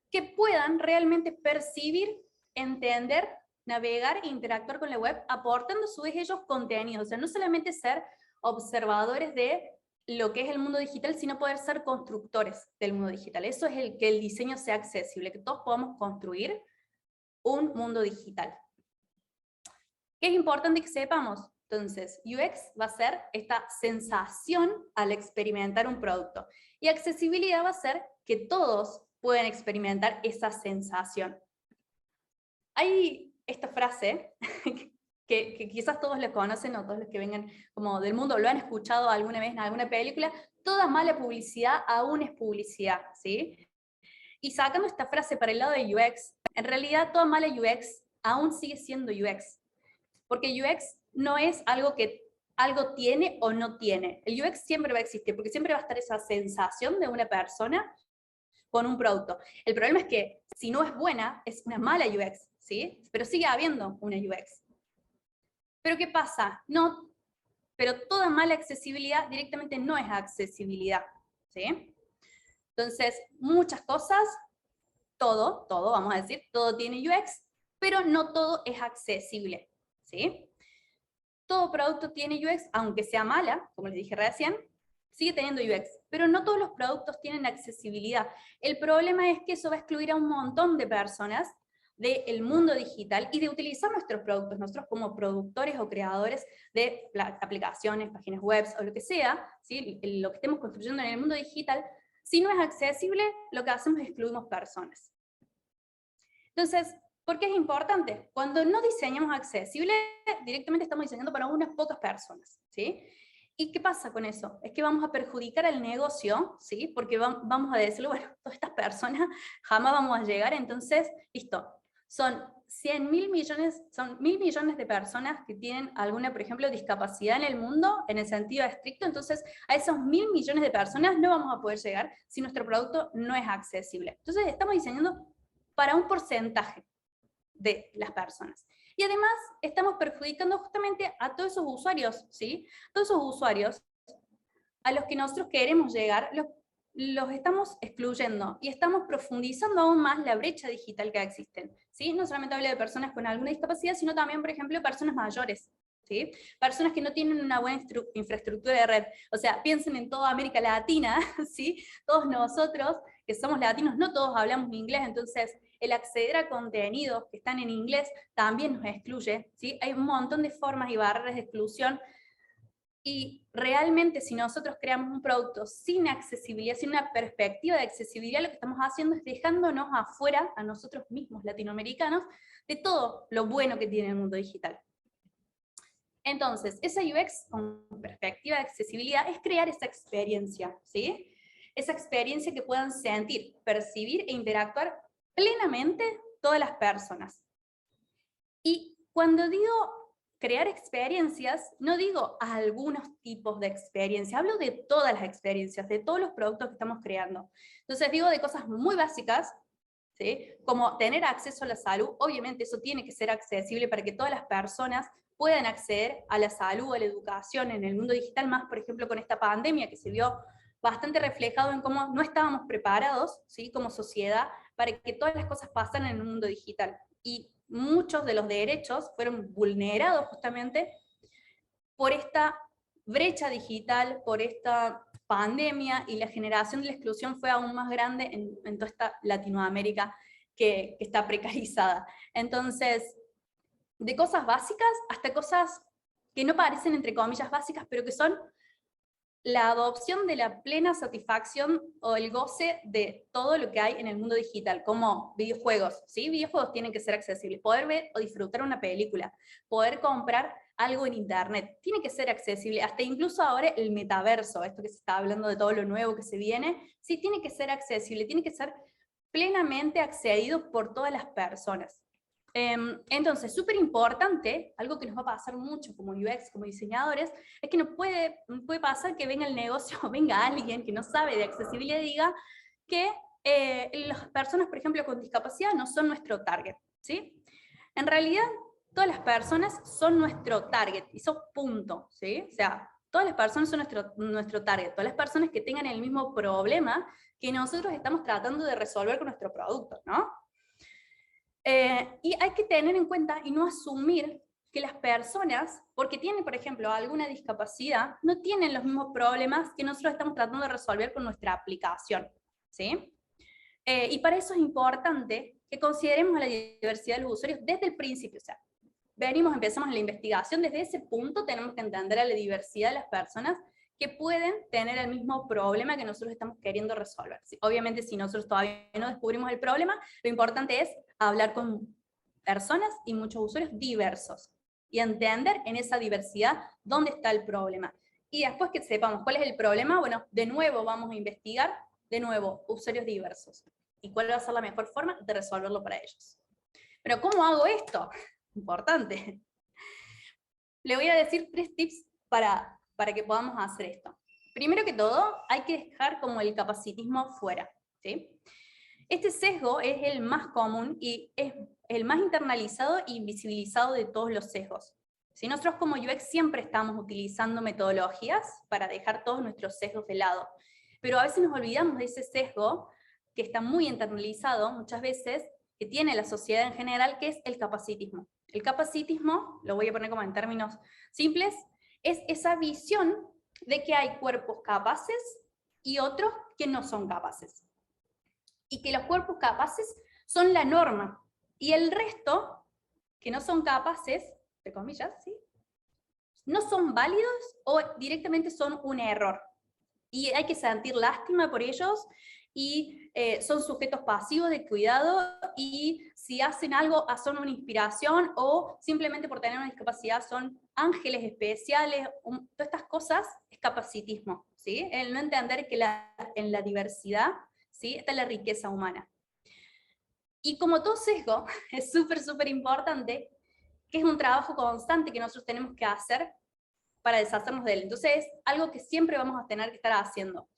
que puedan realmente percibir, entender, navegar e interactuar con la web, aportando a su vez ellos contenidos. O sea, no solamente ser observadores de lo que es el mundo digital, sino poder ser constructores del mundo digital. Eso es que el diseño sea accesible, que todos podamos construir un mundo digital. ¿Qué es importante que sepamos? Entonces, UX va a ser esta sensación al experimentar un producto. Y accesibilidad va a ser que todos pueden experimentar esa sensación. Hay esta frase que quizás todos la conocen, o todos los que vengan como del mundo lo han escuchado alguna vez en alguna película: toda mala publicidad aún es publicidad, ¿sí? Y sacando esta frase para el lado de UX, en realidad toda mala UX aún sigue siendo UX. Porque UX no es algo que algo tiene o no tiene. El UX siempre va a existir, porque siempre va a estar esa sensación de una persona con un producto. El problema es que si no es buena, es una mala UX, ¿sí? Pero sigue habiendo una UX. ¿Pero qué pasa? No, pero toda mala accesibilidad directamente no es accesibilidad, ¿sí? Entonces, muchas cosas, todo, vamos a decir, todo tiene UX, pero no todo es accesible, ¿sí? Todo producto tiene UX, aunque sea mala, como les dije recién, sigue teniendo UX, pero no todos los productos tienen accesibilidad. El problema es que eso va a excluir a un montón de personas del mundo digital y de utilizar nuestros productos, nosotros como productores o creadores de aplicaciones, páginas web o lo que sea, ¿sí? Lo que estemos construyendo en el mundo digital. Si no es accesible, lo que hacemos es excluimos personas. Entonces, ¿Por qué es importante? Cuando no diseñamos accesible, directamente estamos diseñando para unas pocas personas, ¿sí? ¿Y qué pasa con eso? Es que vamos a perjudicar al negocio, ¿sí? Porque vamos a decirle, bueno, todas estas personas jamás vamos a llegar, entonces, listo. Son 100.000 millones, son 1.000 millones de personas que tienen alguna, por ejemplo, discapacidad en el mundo, en el sentido estricto, entonces a esos 1.000 millones de personas no vamos a poder llegar si nuestro producto no es accesible. Entonces estamos diseñando para un porcentaje de las personas. Y además estamos perjudicando justamente a todos esos usuarios, ¿sí? Todos esos usuarios a los que nosotros queremos llegar, los estamos excluyendo y estamos profundizando aún más la brecha digital que existen, ¿sí? No solamente hablo de personas con alguna discapacidad, sino también, por ejemplo, personas mayores, ¿sí? Personas que no tienen una buena infraestructura de red. O sea, piensen en toda América Latina, ¿sí? Todos nosotros que somos latinos, no todos hablamos inglés, entonces el acceder a contenidos que están en inglés también nos excluye, ¿sí? Hay un montón de formas y barreras de exclusión. Y realmente si nosotros creamos un producto sin accesibilidad, sin una perspectiva de accesibilidad, lo que estamos haciendo es dejándonos afuera, a nosotros mismos latinoamericanos, de todo lo bueno que tiene el mundo digital. Entonces, esa UX con perspectiva de accesibilidad es crear esa experiencia, ¿sí? Esa experiencia que puedan sentir, percibir e interactuar plenamente todas las personas. Y cuando digo crear experiencias, no digo algunos tipos de experiencias, hablo de todas las experiencias, de todos los productos que estamos creando. Entonces digo de cosas muy básicas, ¿sí? Como tener acceso a la salud, obviamente eso tiene que ser accesible para que todas las personas puedan acceder a la salud, a la educación en el mundo digital, más por ejemplo con esta pandemia que se vio bastante reflejado en cómo no estábamos preparados, ¿sí? Como sociedad para que todas las cosas pasaran en el mundo digital. Y muchos de los derechos fueron vulnerados justamente por esta brecha digital, por esta pandemia, y la generación de la exclusión fue aún más grande en toda esta Latinoamérica que está precarizada. Entonces, de cosas básicas hasta cosas que no parecen entre comillas básicas, pero que son la adopción de la plena satisfacción o el goce de todo lo que hay en el mundo digital, como videojuegos, ¿sí? Videojuegos tienen que ser accesibles, poder ver o disfrutar una película, poder comprar algo en internet, tiene que ser accesible, hasta incluso ahora el metaverso, esto que se está hablando de todo lo nuevo que se viene, sí tiene que ser accesible, tiene que ser plenamente accedido por todas las personas. Entonces, súper importante, algo que nos va a pasar mucho como UX, como diseñadores, es que no puede pasar que venga el negocio, o venga alguien que no sabe de accesibilidad y diga que las personas, por ejemplo, con discapacidad no son nuestro target, ¿sí? En realidad, todas las personas son nuestro target, y eso punto, ¿sí? O sea, todas las personas son nuestro target, todas las personas que tengan el mismo problema que nosotros estamos tratando de resolver con nuestro producto, ¿no? Y hay que tener en cuenta y no asumir que las personas, porque tienen, por ejemplo, alguna discapacidad, no tienen los mismos problemas que nosotros estamos tratando de resolver con nuestra aplicación, ¿sí? Y para eso es importante que consideremos a la diversidad de los usuarios desde el principio. O sea, empezamos la investigación, desde ese punto tenemos que entender a la diversidad de las personas que pueden tener el mismo problema que nosotros estamos queriendo resolver. Obviamente, si nosotros todavía no descubrimos el problema, lo importante es hablar con personas y muchos usuarios diversos y entender en esa diversidad dónde está el problema. Y después que sepamos cuál es el problema, bueno, de nuevo vamos a investigar, de nuevo, usuarios diversos. ¿Y cuál va a ser la mejor forma de resolverlo para ellos? Pero ¿cómo hago esto? Importante. Le voy a decir 3 tips para que podamos hacer esto. Primero que todo, hay que dejar como el capacitismo fuera, ¿sí? Este sesgo es el más común y es el más internalizado e invisibilizado de todos los sesgos. Si nosotros como UX siempre estamos utilizando metodologías para dejar todos nuestros sesgos de lado, pero a veces nos olvidamos de ese sesgo que está muy internalizado muchas veces, que tiene la sociedad en general, que es el capacitismo. El capacitismo, lo voy a poner como en términos simples, es esa visión de que hay cuerpos capaces y otros que no son capaces. Y que los cuerpos capaces son la norma. Y el resto, que no son capaces, entre comillas, ¿sí?, no son válidos o directamente son un error. y hay que sentir lástima por ellos, y son sujetos pasivos de cuidado, y si hacen algo son una inspiración, o simplemente por tener una discapacidad son ángeles especiales. Todas estas cosas es capacitismo, ¿sí? El no entender que en la diversidad, ¿sí?, está la riqueza humana. Y como todo sesgo, es súper importante, que es un trabajo constante que nosotros tenemos que hacer para deshacernos de él. Entonces es algo que siempre vamos a tener que estar haciendo.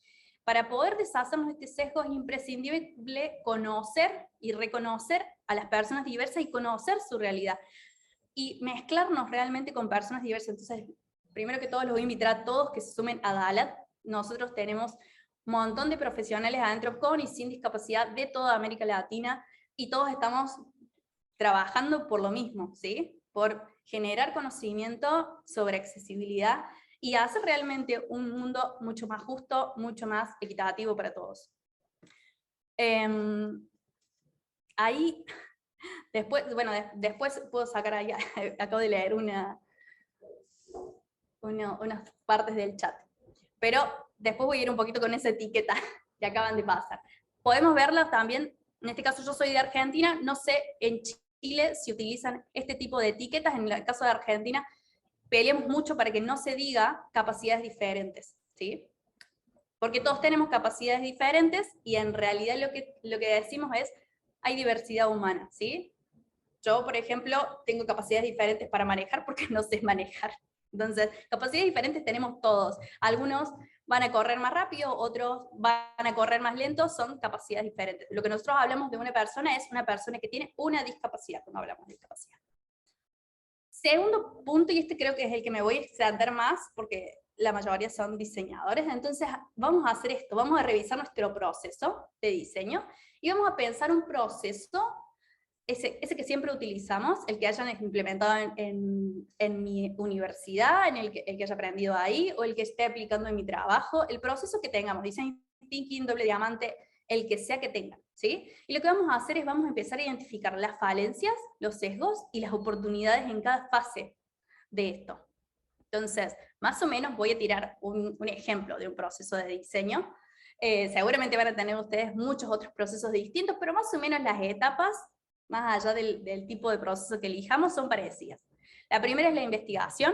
Para poder deshacernos de este sesgo es imprescindible conocer y reconocer a las personas diversas y conocer su realidad. Y mezclarnos realmente con personas diversas. Entonces, primero que todo, los voy a invitar a todos que se sumen a DALAT. Nosotros tenemos un montón de profesionales adentro con y sin discapacidad de toda América Latina, y todos estamos trabajando por lo mismo, ¿sí? Por generar conocimiento sobre accesibilidad y hacer realmente un mundo mucho más justo, mucho más equitativo para todos. Ahí, después, bueno, después puedo sacar ahí, acabo de leer unas partes del chat, pero después voy a ir un poquito con esa etiqueta que acaban de pasar. Podemos verla también, en este caso yo soy de Argentina, no sé en Chile si utilizan este tipo de etiquetas. En el caso de Argentina peleamos mucho para que no se diga capacidades diferentes, ¿sí? Porque todos tenemos capacidades diferentes, y en realidad lo que decimos es, hay diversidad humana, ¿sí? Yo, por ejemplo, tengo capacidades diferentes para manejar porque no sé manejar. Entonces, capacidades diferentes tenemos todos. Algunos van a correr más rápido, otros van a correr más lento, son capacidades diferentes. Lo que nosotros hablamos de una persona es una persona que tiene una discapacidad, cuando hablamos de discapacidad. Segundo punto, y este creo que es el que me voy a extender más, porque la mayoría son diseñadores, entonces vamos a hacer esto, vamos a revisar nuestro proceso de diseño, y vamos a pensar un proceso, ese que siempre utilizamos, el que hayan implementado en mi universidad, el que haya aprendido ahí, o el que esté aplicando en mi trabajo, el proceso que tengamos, Design Thinking, doble diamante, el que sea que tengan, ¿sí? Y lo que vamos a hacer es, vamos a empezar a identificar las falencias, los sesgos y las oportunidades en cada fase de esto. Entonces, más o menos voy a tirar un ejemplo de un proceso de diseño. Seguramente van a tener ustedes muchos otros procesos distintos, pero más o menos las etapas, más allá del tipo de proceso que elijamos, son parecidas. La primera es la investigación,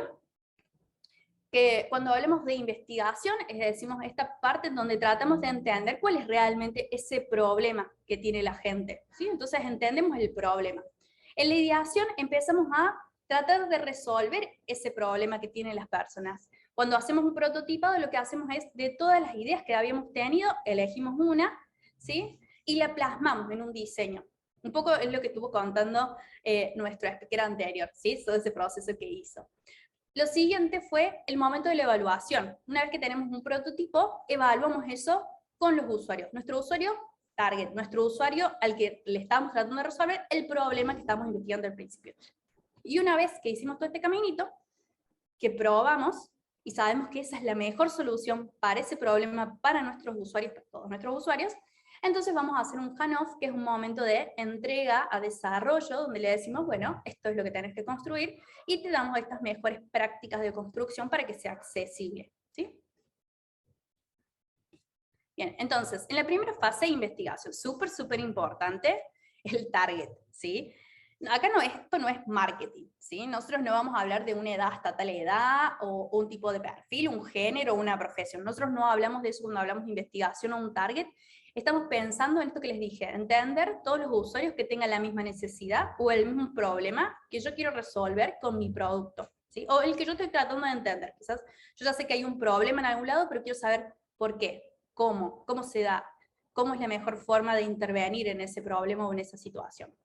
que cuando hablamos de investigación, decimos esta parte en donde tratamos de entender cuál es realmente ese problema que tiene la gente, ¿sí? Entonces entendemos el problema. En la ideación empezamos a tratar de resolver ese problema que tienen las personas. Cuando hacemos un prototipado, lo que hacemos es, de todas las ideas que habíamos tenido, elegimos una, ¿sí?, y la plasmamos en un diseño. Un poco es lo que estuvo contando nuestro speaker anterior, ¿sí?, todo ese proceso que hizo. Lo siguiente fue el momento de la evaluación. Una vez que tenemos un prototipo, evaluamos eso con los usuarios. Nuestro usuario target, nuestro usuario al que le estamos tratando de resolver el problema que estamos investigando al principio. Y una vez que hicimos todo este caminito, que probamos y sabemos que esa es la mejor solución para ese problema, para nuestros usuarios, para todos nuestros usuarios, entonces vamos a hacer un handoff, que es un momento de entrega a desarrollo, donde le decimos, bueno, esto es lo que tenés que construir, y te damos estas mejores prácticas de construcción para que sea accesible, ¿sí? Bien, entonces, en la primera fase de investigación, súper importante, el target, ¿sí? Acá esto no es marketing, ¿sí? Nosotros no vamos a hablar de una edad hasta tal edad, o un tipo de perfil, un género, una profesión. Nosotros no hablamos de eso cuando hablamos de investigación o un target. Estamos pensando en esto que les dije, entender todos los usuarios que tengan la misma necesidad o el mismo problema que yo quiero resolver con mi producto, ¿sí? O el que yo estoy tratando de entender. Quizás yo ya sé que hay un problema en algún lado, pero quiero saber por qué, cómo se da, cómo es la mejor forma de intervenir en ese problema o en esa situación.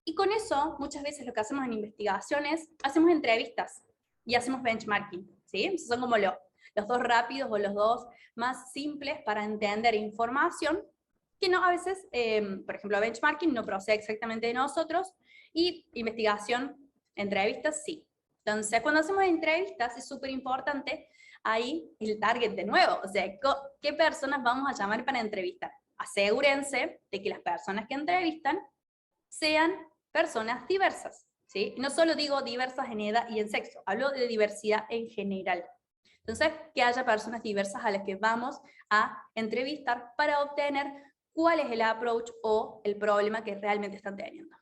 Y con eso, muchas veces lo que hacemos en investigaciones, hacemos entrevistas y hacemos benchmarking, ¿sí? Esos son como los dos rápidos o los dos más simples para entender información, que no a veces, por ejemplo, benchmarking no procede exactamente de nosotros, y investigación, entrevistas, sí. Entonces, cuando hacemos entrevistas es súper importante ahí el target de nuevo, o sea, ¿qué personas vamos a llamar para entrevistar? Asegúrense de que las personas que entrevistan sean personas diversas, ¿sí? No solo digo diversas en edad y en sexo, hablo de diversidad en general. Entonces, que haya personas diversas a las que vamos a entrevistar para obtener cuál es el approach o el problema que realmente están teniendo.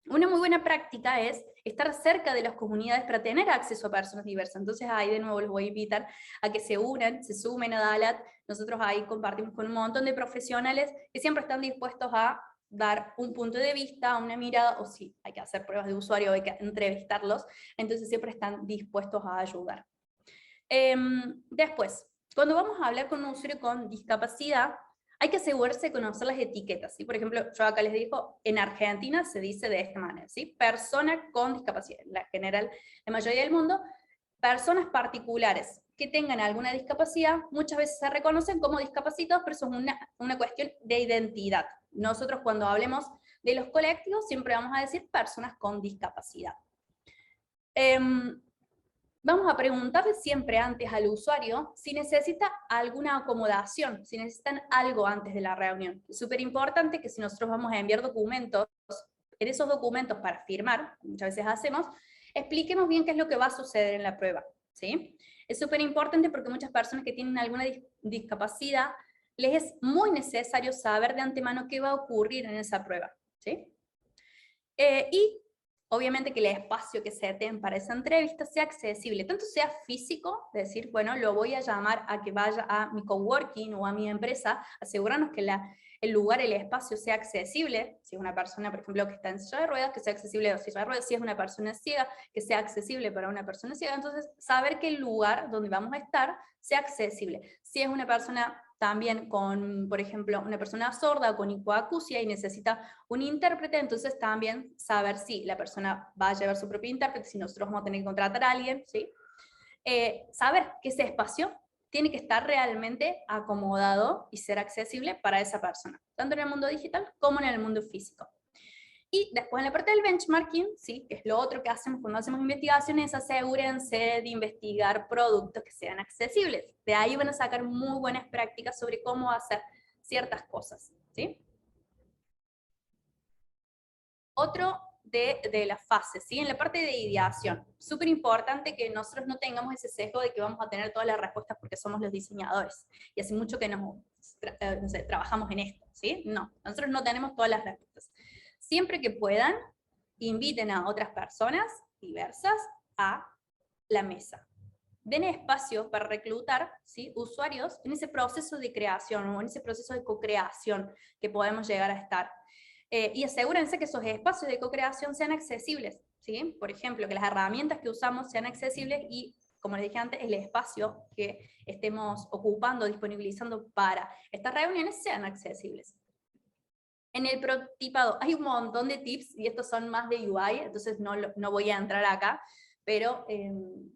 Una muy buena práctica es estar cerca de las comunidades para tener acceso a personas diversas. Entonces ahí de nuevo los voy a invitar a que se unan, se sumen a DALAT. Nosotros ahí compartimos con un montón de profesionales que siempre están dispuestos a dar un punto de vista, una mirada, o si hay que hacer pruebas de usuario, hay que entrevistarlos, entonces siempre están dispuestos a ayudar. Después, cuando vamos a hablar con un usuario con discapacidad, hay que asegurarse de conocer las etiquetas, ¿sí? Por ejemplo, yo acá les digo, en Argentina se dice de esta manera, ¿sí? Persona con discapacidad, en la general, la mayoría del mundo, personas particulares que tengan alguna discapacidad, muchas veces se reconocen como discapacitados, pero eso es una cuestión de identidad. Nosotros cuando hablemos de los colectivos, siempre vamos a decir personas con discapacidad. Vamos a preguntarle siempre antes al usuario si necesita alguna acomodación, si necesitan algo antes de la reunión. Es súper importante que si nosotros vamos a enviar documentos, en esos documentos para firmar, muchas veces hacemos, expliquemos bien qué es lo que va a suceder en la prueba, ¿sí? Es súper importante porque muchas personas que tienen alguna discapacidad, les es muy necesario saber de antemano qué va a ocurrir en esa prueba, ¿sí? Y obviamente que el espacio que se den para esa entrevista sea accesible, tanto sea físico, es decir, bueno, lo voy a llamar a que vaya a mi coworking o a mi empresa, asegurarnos que el lugar, el espacio sea accesible, si es una persona, por ejemplo, que está en silla de ruedas, que sea accesible a silla de ruedas, si es una persona ciega, que sea accesible para una persona ciega, entonces saber que el lugar donde vamos a estar sea accesible. Si es una persona también con, por ejemplo, una persona sorda o con hipoacusia y necesita un intérprete, entonces también saber si la persona va a llevar su propio intérprete, si nosotros vamos a tener que contratar a alguien, ¿sí? Saber que ese espacio tiene que estar realmente acomodado y ser accesible para esa persona, tanto en el mundo digital como en el mundo físico. Y después en la parte del benchmarking, ¿sí? Que es lo otro que hacemos cuando hacemos investigaciones, asegúrense de investigar productos que sean accesibles. De ahí van a sacar muy buenas prácticas sobre cómo hacer ciertas cosas, ¿sí? Otro de las fases, ¿sí? En la parte de ideación, súper importante que nosotros no tengamos ese sesgo de que vamos a tener todas las respuestas porque somos los diseñadores, y hace mucho que no sé, trabajamos en esto, ¿sí? No, nosotros no tenemos todas las respuestas. Siempre que puedan, inviten a otras personas diversas a la mesa. Den espacio para reclutar, ¿sí? Usuarios en ese proceso de creación o en ese proceso de co-creación que podemos llegar a estar. Y asegúrense que esos espacios de co-creación sean accesibles, ¿sí? Por ejemplo, que las herramientas que usamos sean accesibles y, como les dije antes, el espacio que estemos ocupando, disponibilizando para estas reuniones sean accesibles. En el prototipado hay un montón de tips, y estos son más de UI, entonces no voy a entrar acá, pero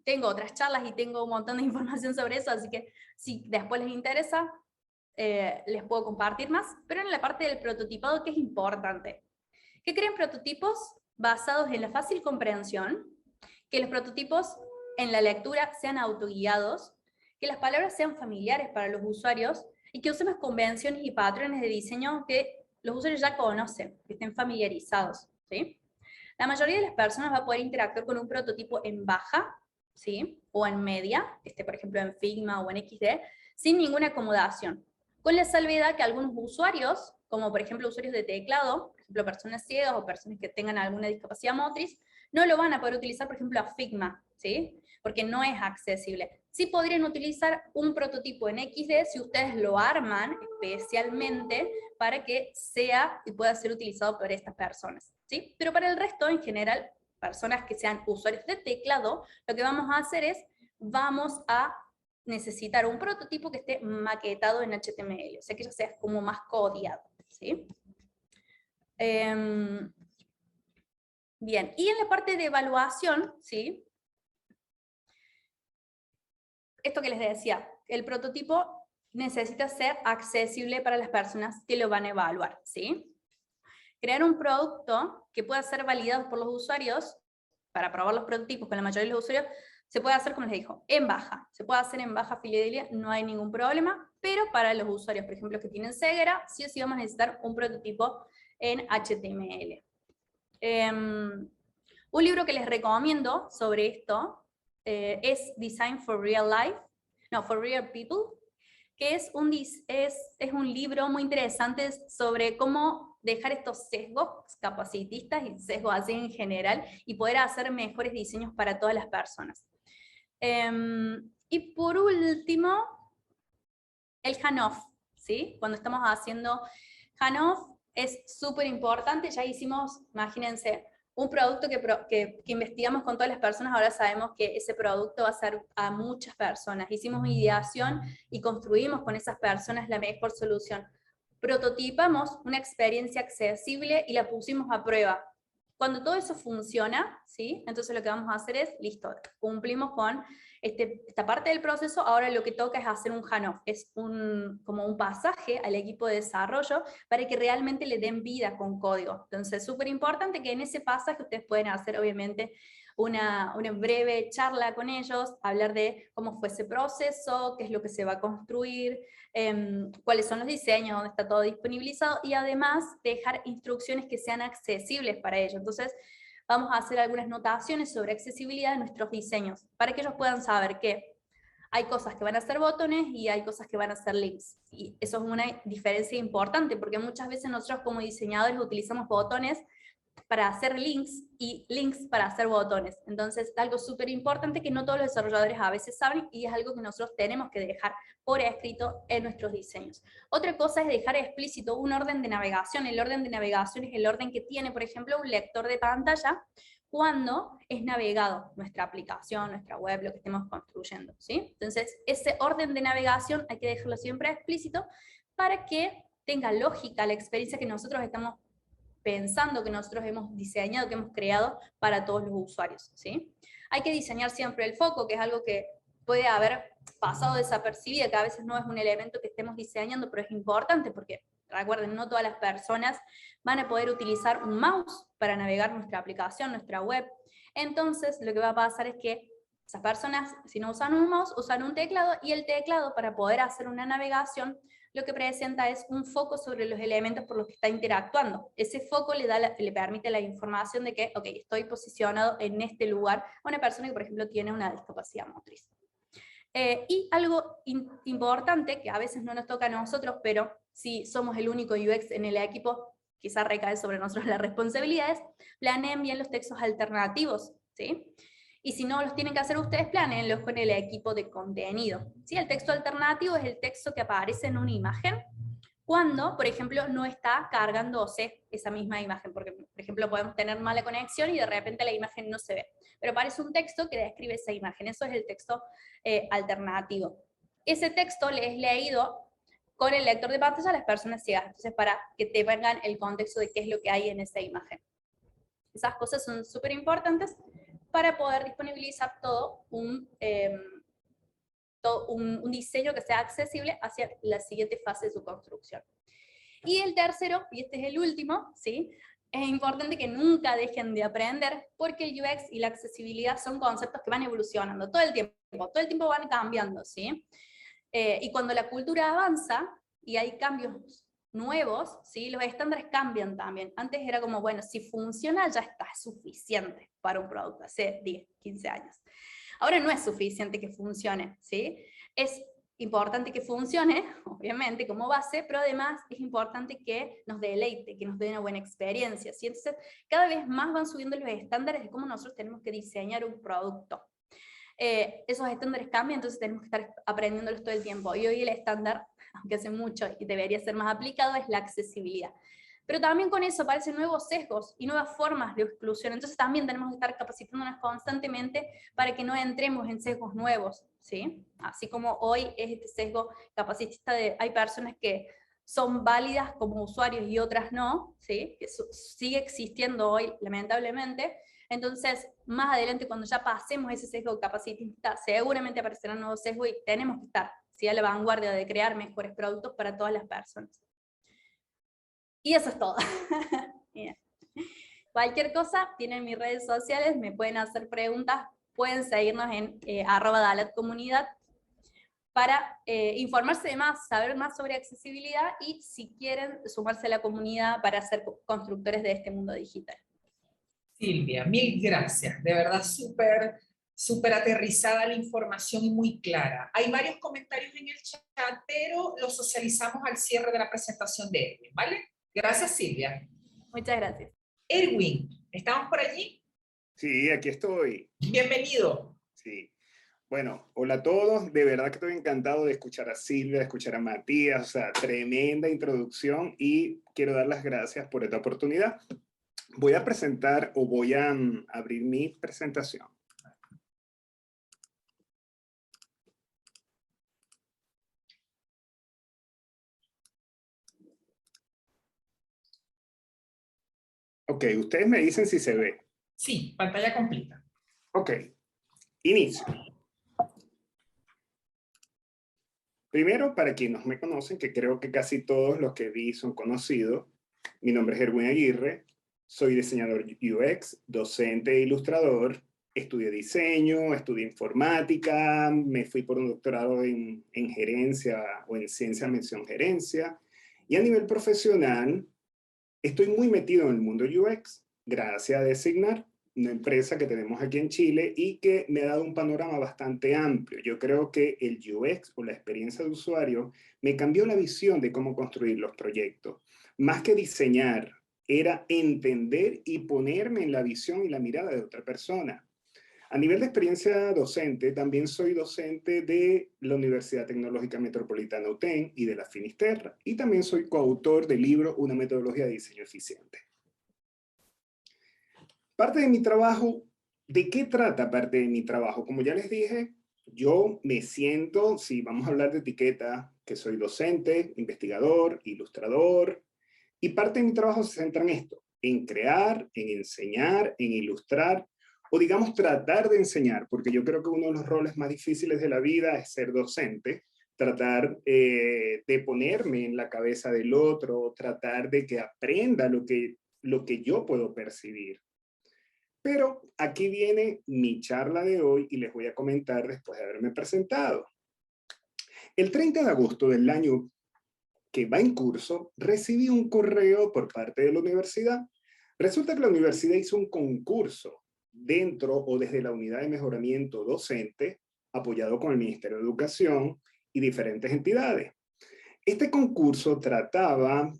tengo otras charlas y tengo un montón de información sobre eso, así que si después les interesa, les puedo compartir más. Pero en la parte del prototipado, ¿qué es importante? Que creen prototipos basados en la fácil comprensión, que los prototipos en la lectura sean autoguiados, que las palabras sean familiares para los usuarios, y que usemos convenciones y patrones de diseño que los usuarios ya conocen, que estén familiarizados, ¿sí? La mayoría de las personas va a poder interactuar con un prototipo en baja, ¿sí? O en media, por ejemplo en Figma o en XD, sin ninguna acomodación. Con la salvedad que algunos usuarios, como por ejemplo usuarios de teclado, por ejemplo personas ciegas o personas que tengan alguna discapacidad motriz, no lo van a poder utilizar, por ejemplo, a Figma, ¿sí? Porque no es accesible. Sí podrían utilizar un prototipo en XD si ustedes lo arman especialmente para que sea y pueda ser utilizado por estas personas, ¿sí? Pero para el resto, en general, personas que sean usuarios de teclado, lo que vamos a hacer es, vamos a necesitar un prototipo que esté maquetado en HTML, o sea que ya sea como más codiado, ¿sí? Bien, y en la parte de evaluación, ¿sí? Esto que les decía, el prototipo necesita ser accesible para las personas que lo van a evaluar, ¿sí? Crear un producto que pueda ser validado por los usuarios, para probar los prototipos con la mayoría de los usuarios, se puede hacer, como les dijo, en baja. Se puede hacer en baja fidelidad, no hay ningún problema, pero para los usuarios, por ejemplo, que tienen ceguera, sí o sí vamos a necesitar un prototipo en HTML. Un libro que les recomiendo sobre esto es Design for Real Life, no, for Real People, que es un libro muy interesante sobre cómo dejar estos sesgos capacitistas y sesgos así en general y poder hacer mejores diseños para todas las personas. Y por último, el handoff, ¿sí? Cuando estamos haciendo handoff es súper importante, ya hicimos, imagínense, un producto que investigamos con todas las personas, ahora sabemos que ese producto va a ser a muchas personas. Hicimos ideación y construimos con esas personas la mejor solución. Prototipamos una experiencia accesible y la pusimos a prueba. Cuando todo eso funciona, ¿sí? Entonces lo que vamos a hacer es, listo, cumplimos con esta parte del proceso, ahora lo que toca es hacer un handoff, es como un pasaje al equipo de desarrollo para que realmente le den vida con código. Entonces es súper importante que en ese pasaje ustedes pueden hacer obviamente una breve charla con ellos, hablar de cómo fue ese proceso, qué es lo que se va a construir, cuáles son los diseños, dónde está todo disponibilizado, y además dejar instrucciones que sean accesibles para ellos. Entonces vamos a hacer algunas notaciones sobre accesibilidad de nuestros diseños, para que ellos puedan saber que hay cosas que van a ser botones y hay cosas que van a ser links. Y eso es una diferencia importante, porque muchas veces nosotros como diseñadores utilizamos botones para hacer links y links para hacer botones. Entonces es algo súper importante que no todos los desarrolladores a veces saben y es algo que nosotros tenemos que dejar por escrito en nuestros diseños. Otra cosa es dejar explícito un orden de navegación. El orden de navegación es el orden que tiene, por ejemplo, un lector de pantalla cuando es navegado nuestra aplicación, nuestra web, lo que estemos construyendo, ¿sí? Entonces ese orden de navegación hay que dejarlo siempre explícito para que tenga lógica la experiencia que nosotros estamos pensando, que nosotros hemos diseñado, que hemos creado para todos los usuarios, ¿sí? Hay que diseñar siempre el foco, que es algo que puede haber pasado desapercibido, que a veces no es un elemento que estemos diseñando, pero es importante porque, recuerden, no todas las personas van a poder utilizar un mouse para navegar nuestra aplicación, nuestra web. Entonces, lo que va a pasar es que esas personas, si no usan un mouse, usan un teclado, y el teclado, para poder hacer una navegación, lo que presenta es un foco sobre los elementos por los que está interactuando. Ese foco le permite la información de que, ok, estoy posicionado en este lugar a una persona que, por ejemplo, tiene una discapacidad motriz. Y algo importante, que a veces no nos toca a nosotros, pero si somos el único UX en el equipo, quizás recae sobre nosotros la responsabilidad, es planeen bien los textos alternativos, ¿sí? Y si no los tienen que hacer ustedes, planeenlos con el equipo de contenido, ¿sí? El texto alternativo es el texto que aparece en una imagen cuando, por ejemplo, no está cargándose esa misma imagen, porque, por ejemplo, podemos tener mala conexión y de repente la imagen no se ve, pero aparece un texto que describe esa imagen. Eso es el texto alternativo. Ese texto le es leído con el lector de pantalla a las personas ciegas, entonces para que te vengan el contexto de qué es lo que hay en esa imagen. Esas cosas son súper importantes para poder disponibilizar todo un diseño que sea accesible hacia la siguiente fase de su construcción. Y el tercero, y este es el último, ¿sí? Es importante que nunca dejen de aprender, porque el UX y la accesibilidad son conceptos que van evolucionando todo el tiempo van cambiando, ¿sí? Y cuando la cultura avanza y hay cambios nuevos, ¿sí? Los estándares cambian también. Antes era como, bueno, si funciona ya está suficiente para un producto, hace 10, 15 años. Ahora no es suficiente que funcione, ¿sí? Es importante que funcione, obviamente, como base, pero además es importante que nos deleite, que nos dé una buena experiencia, ¿sí? Entonces, cada vez más van subiendo los estándares de cómo nosotros tenemos que diseñar un producto. Esos estándares cambian, entonces tenemos que estar aprendiéndolos todo el tiempo. Y hoy el estándar, aunque hace mucho y debería ser más aplicado, es la accesibilidad. Pero también con eso aparecen nuevos sesgos y nuevas formas de exclusión. Entonces también tenemos que estar capacitándonos constantemente para que no entremos en sesgos nuevos, ¿sí? Así como hoy es este sesgo capacitista de hay personas que son válidas como usuarios y otras no, ¿sí? Que sigue existiendo hoy, lamentablemente. Entonces, más adelante, cuando ya pasemos ese sesgo capacitista, seguramente aparecerán nuevos sesgos y tenemos que estar, ¿sí? A la vanguardia de crear mejores productos para todas las personas. Y eso es todo. Cualquier cosa, tienen mis redes sociales, me pueden hacer preguntas, pueden seguirnos en @dalatcomunidad para informarse de más, saber más sobre accesibilidad y si quieren sumarse a la comunidad para ser constructores de este mundo digital. Silvia, mil gracias, de verdad súper súper aterrizada la información y muy clara. Hay varios comentarios en el chat, pero los socializamos al cierre de la presentación de Erwin, ¿vale? Gracias, Silvia. Muchas gracias. Erwin, ¿estamos por allí? Sí, aquí estoy. Bienvenido. Sí. Bueno, hola a todos. De verdad que estoy encantado de escuchar a Silvia, de escuchar a Matías. O sea, tremenda introducción y quiero dar las gracias por esta oportunidad. Voy a presentar o voy a abrir mi presentación. Ok, ustedes me dicen si se ve. Sí, pantalla completa. Ok, inicio. Primero, para quienes no me conocen, que creo que casi todos los que vi son conocidos, mi nombre es Erwin Aguirre, soy diseñador UX, docente e ilustrador, estudié diseño, estudié informática, me fui por un doctorado en gerencia o en ciencia mención gerencia, y a nivel profesional estoy muy metido en el mundo UX, gracias a Designar, una empresa que tenemos aquí en Chile y que me ha dado un panorama bastante amplio. Yo creo que el UX o la experiencia de usuario me cambió la visión de cómo construir los proyectos. Más que diseñar, era entender y ponerme en la visión y la mirada de otra persona. A nivel de experiencia docente, también soy docente de la Universidad Tecnológica Metropolitana UTEN y de la Finisterra. Y también soy coautor del libro Una metodología de diseño eficiente. Parte de mi trabajo, ¿de qué trata parte de mi trabajo? Como ya les dije, yo me siento, si vamos a hablar de etiqueta, que soy docente, investigador, ilustrador, y parte de mi trabajo se centra en esto, en crear, en enseñar, en ilustrar, o digamos tratar de enseñar, porque yo creo que uno de los roles más difíciles de la vida es ser docente, tratar de ponerme en la cabeza del otro, tratar de que aprenda lo que yo puedo percibir. Pero aquí viene mi charla de hoy y les voy a comentar después de haberme presentado. El 30 de agosto del año que va en curso, recibí un correo por parte de la universidad. Resulta que la universidad hizo un concurso dentro o desde la unidad de mejoramiento docente, apoyado con el Ministerio de Educación y diferentes entidades. Este concurso trataba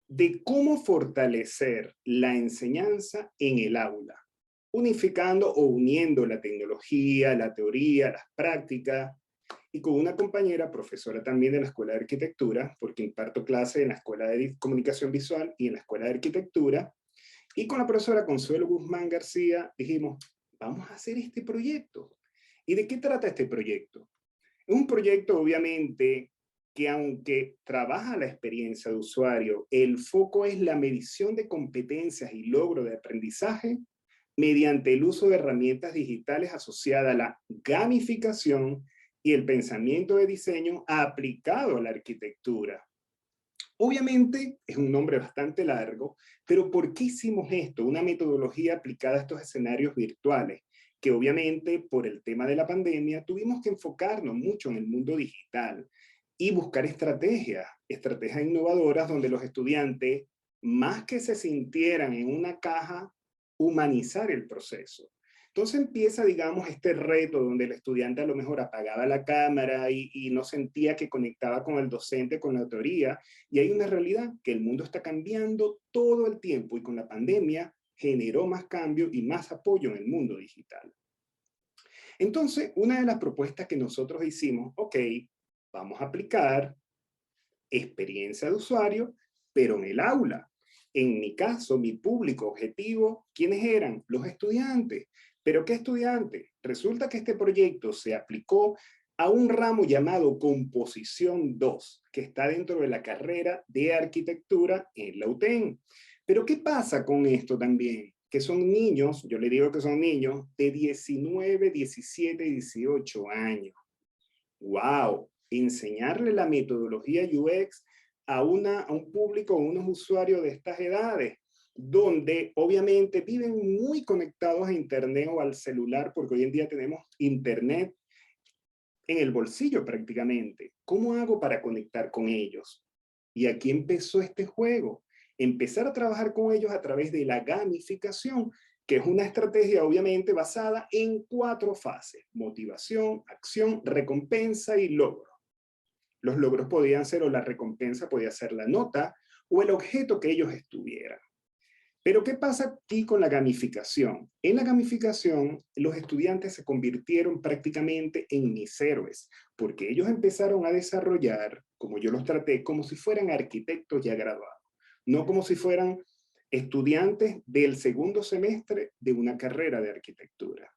de cómo fortalecer la enseñanza en el aula, unificando o uniendo la tecnología, la teoría, las prácticas, y con una compañera, profesora también de la Escuela de Arquitectura, porque imparto clase en la Escuela de Comunicación Visual y en la Escuela de Arquitectura, y con la profesora Consuelo Guzmán García dijimos, vamos a hacer este proyecto. ¿Y de qué trata este proyecto? Es un proyecto, obviamente, que aunque trabaja la experiencia de usuario, el foco es la medición de competencias y logro de aprendizaje mediante el uso de herramientas digitales asociadas a la gamificación y el pensamiento de diseño aplicado a la arquitectura. Obviamente es un nombre bastante largo, pero ¿por qué hicimos esto? Una metodología aplicada a estos escenarios virtuales, que obviamente por el tema de la pandemia tuvimos que enfocarnos mucho en el mundo digital y buscar estrategias innovadoras donde los estudiantes, más que se sintieran en una caja, humanizar el proceso. Entonces empieza, digamos, este reto donde el estudiante a lo mejor apagaba la cámara y no sentía que conectaba con el docente, con la teoría. Y hay una realidad, que el mundo está cambiando todo el tiempo y con la pandemia generó más cambio y más apoyo en el mundo digital. Entonces, una de las propuestas que nosotros hicimos, ok, vamos a aplicar experiencia de usuario, pero en el aula. En mi caso, mi público objetivo, ¿quiénes eran? Los estudiantes. ¿Pero qué estudiantes? Resulta que este proyecto se aplicó a un ramo llamado Composición 2, que está dentro de la carrera de arquitectura en la UTEN. ¿Pero qué pasa con esto también? Que son niños, yo le digo que son niños, de 19, 17 y 18 años. ¡Wow! Enseñarle la metodología UX a un público, a unos usuarios de estas edades, donde obviamente viven muy conectados a internet o al celular, porque hoy en día tenemos internet en el bolsillo prácticamente. ¿Cómo hago para conectar con ellos? Y aquí empezó este juego. Empezar a trabajar con ellos a través de la gamificación, que es una estrategia obviamente basada en 4 fases: motivación, acción, recompensa y logro. Los logros podían ser, o la recompensa podía ser la nota o el objeto que ellos estuvieran. Pero ¿qué pasa aquí con la gamificación? En la gamificación, los estudiantes se convirtieron prácticamente en mis héroes, porque ellos empezaron a desarrollar, como yo los traté, como si fueran arquitectos ya graduados, no como si fueran estudiantes del segundo semestre de una carrera de arquitectura.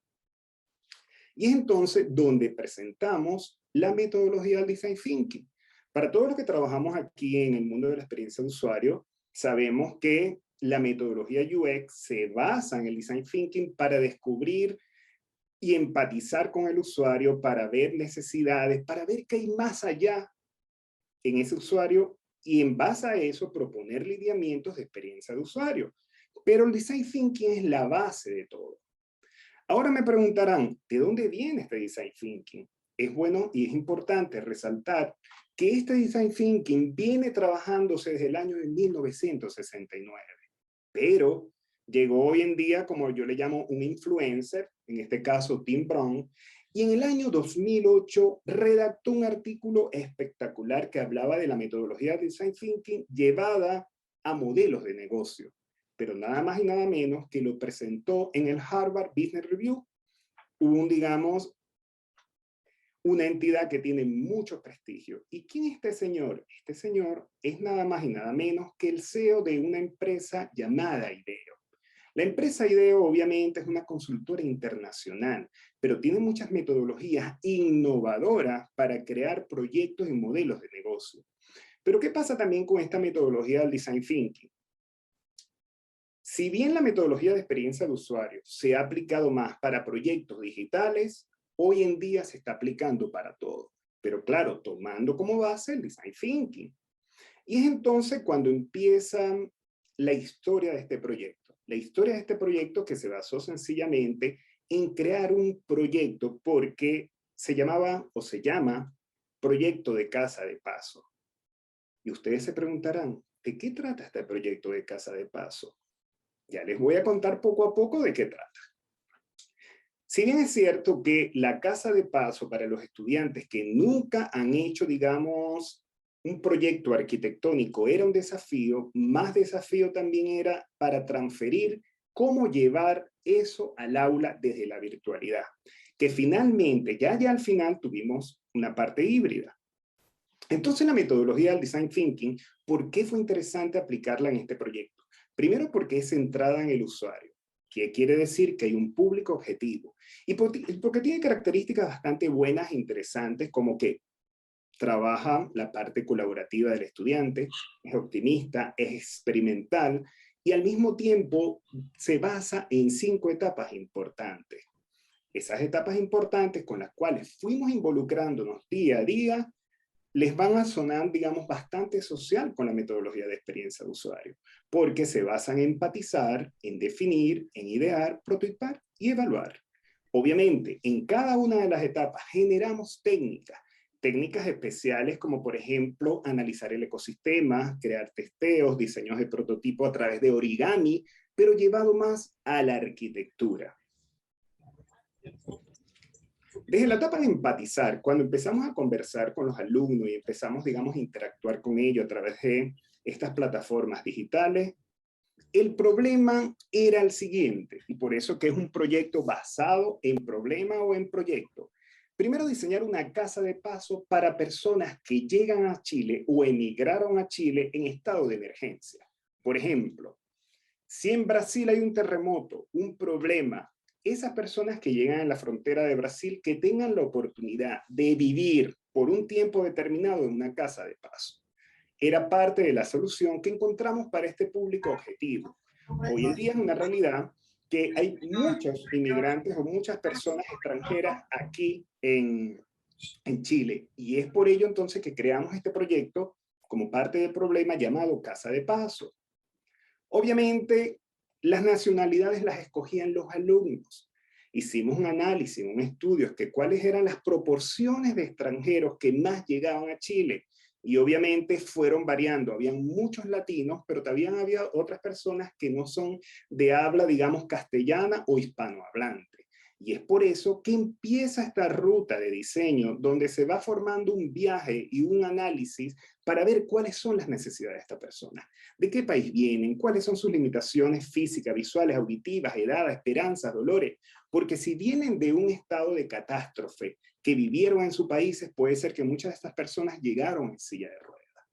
Y es entonces donde presentamos la metodología del Design Thinking. Para todos los que trabajamos aquí en el mundo de la experiencia de usuario, sabemos que la metodología UX se basa en el Design Thinking para descubrir y empatizar con el usuario, para ver necesidades, para ver qué hay más allá en ese usuario y en base a eso proponer lineamientos de experiencia de usuario. Pero el Design Thinking es la base de todo. Ahora me preguntarán, ¿de dónde viene este Design Thinking? Es bueno y es importante resaltar que este Design Thinking viene trabajándose desde el año de 1969, pero llegó hoy en día, como yo le llamo, un influencer, en este caso Tim Brown, y en el año 2008 redactó un artículo espectacular que hablaba de la metodología de Design Thinking llevada a modelos de negocio, pero nada más y nada menos que lo presentó en el Harvard Business Review, digamos, una entidad que tiene mucho prestigio. ¿Y quién es este señor? Este señor es nada más y nada menos que el CEO de una empresa llamada IDEO. La empresa IDEO obviamente es una consultora internacional, pero tiene muchas metodologías innovadoras para crear proyectos y modelos de negocio. Pero ¿qué pasa también con esta metodología del Design Thinking? Si bien la metodología de experiencia de usuario se ha aplicado más para proyectos digitales, hoy en día se está aplicando para todo. Pero claro, tomando como base el Design Thinking. Y es entonces cuando empieza la historia de este proyecto. La historia de este proyecto que se basó sencillamente en crear un proyecto porque se llamaba o se llama Proyecto de Casa de Paso. Y ustedes se preguntarán, ¿de qué trata este proyecto de Casa de Paso? Ya les voy a contar poco a poco de qué trata. Si bien es cierto que la casa de paso para los estudiantes que nunca han hecho, digamos, un proyecto arquitectónico era un desafío, más desafío también era para transferir cómo llevar eso al aula desde la virtualidad. Que finalmente, ya al final tuvimos una parte híbrida. Entonces la metodología del Design Thinking, ¿por qué fue interesante aplicarla en este proyecto? Primero porque es centrada en el usuario, que quiere decir que hay un público objetivo. Y porque tiene características bastante buenas e interesantes, como que trabaja la parte colaborativa del estudiante, es optimista, es experimental, y al mismo tiempo se basa en 5 etapas importantes. Esas etapas importantes con las cuales fuimos involucrándonos día a día, les van a sonar, digamos, bastante social con la metodología de experiencia de usuario, porque se basan en empatizar, en definir, en idear, prototipar y evaluar. Obviamente, en cada una de las etapas generamos técnicas especiales como, por ejemplo, analizar el ecosistema, crear testeos, diseños de prototipo a través de origami, pero llevado más a la arquitectura. Desde la etapa de empatizar, cuando empezamos a conversar con los alumnos y empezamos, digamos, a interactuar con ellos a través de estas plataformas digitales, el problema era el siguiente, y por eso que es un proyecto basado en problema o en proyecto. Primero, diseñar una casa de paso para personas que llegan a Chile o emigraron a Chile en estado de emergencia. Por ejemplo, si en Brasil hay un terremoto, un problema, esas personas que llegan a la frontera de Brasil que tengan la oportunidad de vivir por un tiempo determinado en una casa de paso. Era parte de la solución que encontramos para este público objetivo. Hoy en día es una realidad que hay muchos inmigrantes o muchas personas extranjeras aquí en Chile. Y es por ello entonces que creamos este proyecto como parte del problema llamado Casa de Paso. Obviamente, las nacionalidades las escogían los alumnos. Hicimos un análisis, un estudio, que cuáles eran las proporciones de extranjeros que más llegaban a Chile. Y obviamente fueron variando, habían muchos latinos, pero también había otras personas que no son de habla, digamos, castellana o hispanohablante. Y es por eso que empieza esta ruta de diseño, donde se va formando un viaje y un análisis para ver cuáles son las necesidades de esta persona, de qué país vienen, cuáles son sus limitaciones físicas, visuales, auditivas, edad, esperanzas, dolores. Porque si vienen de un estado de catástrofe, que vivieron en sus países, puede ser que muchas de estas personas llegaron en silla de ruedas.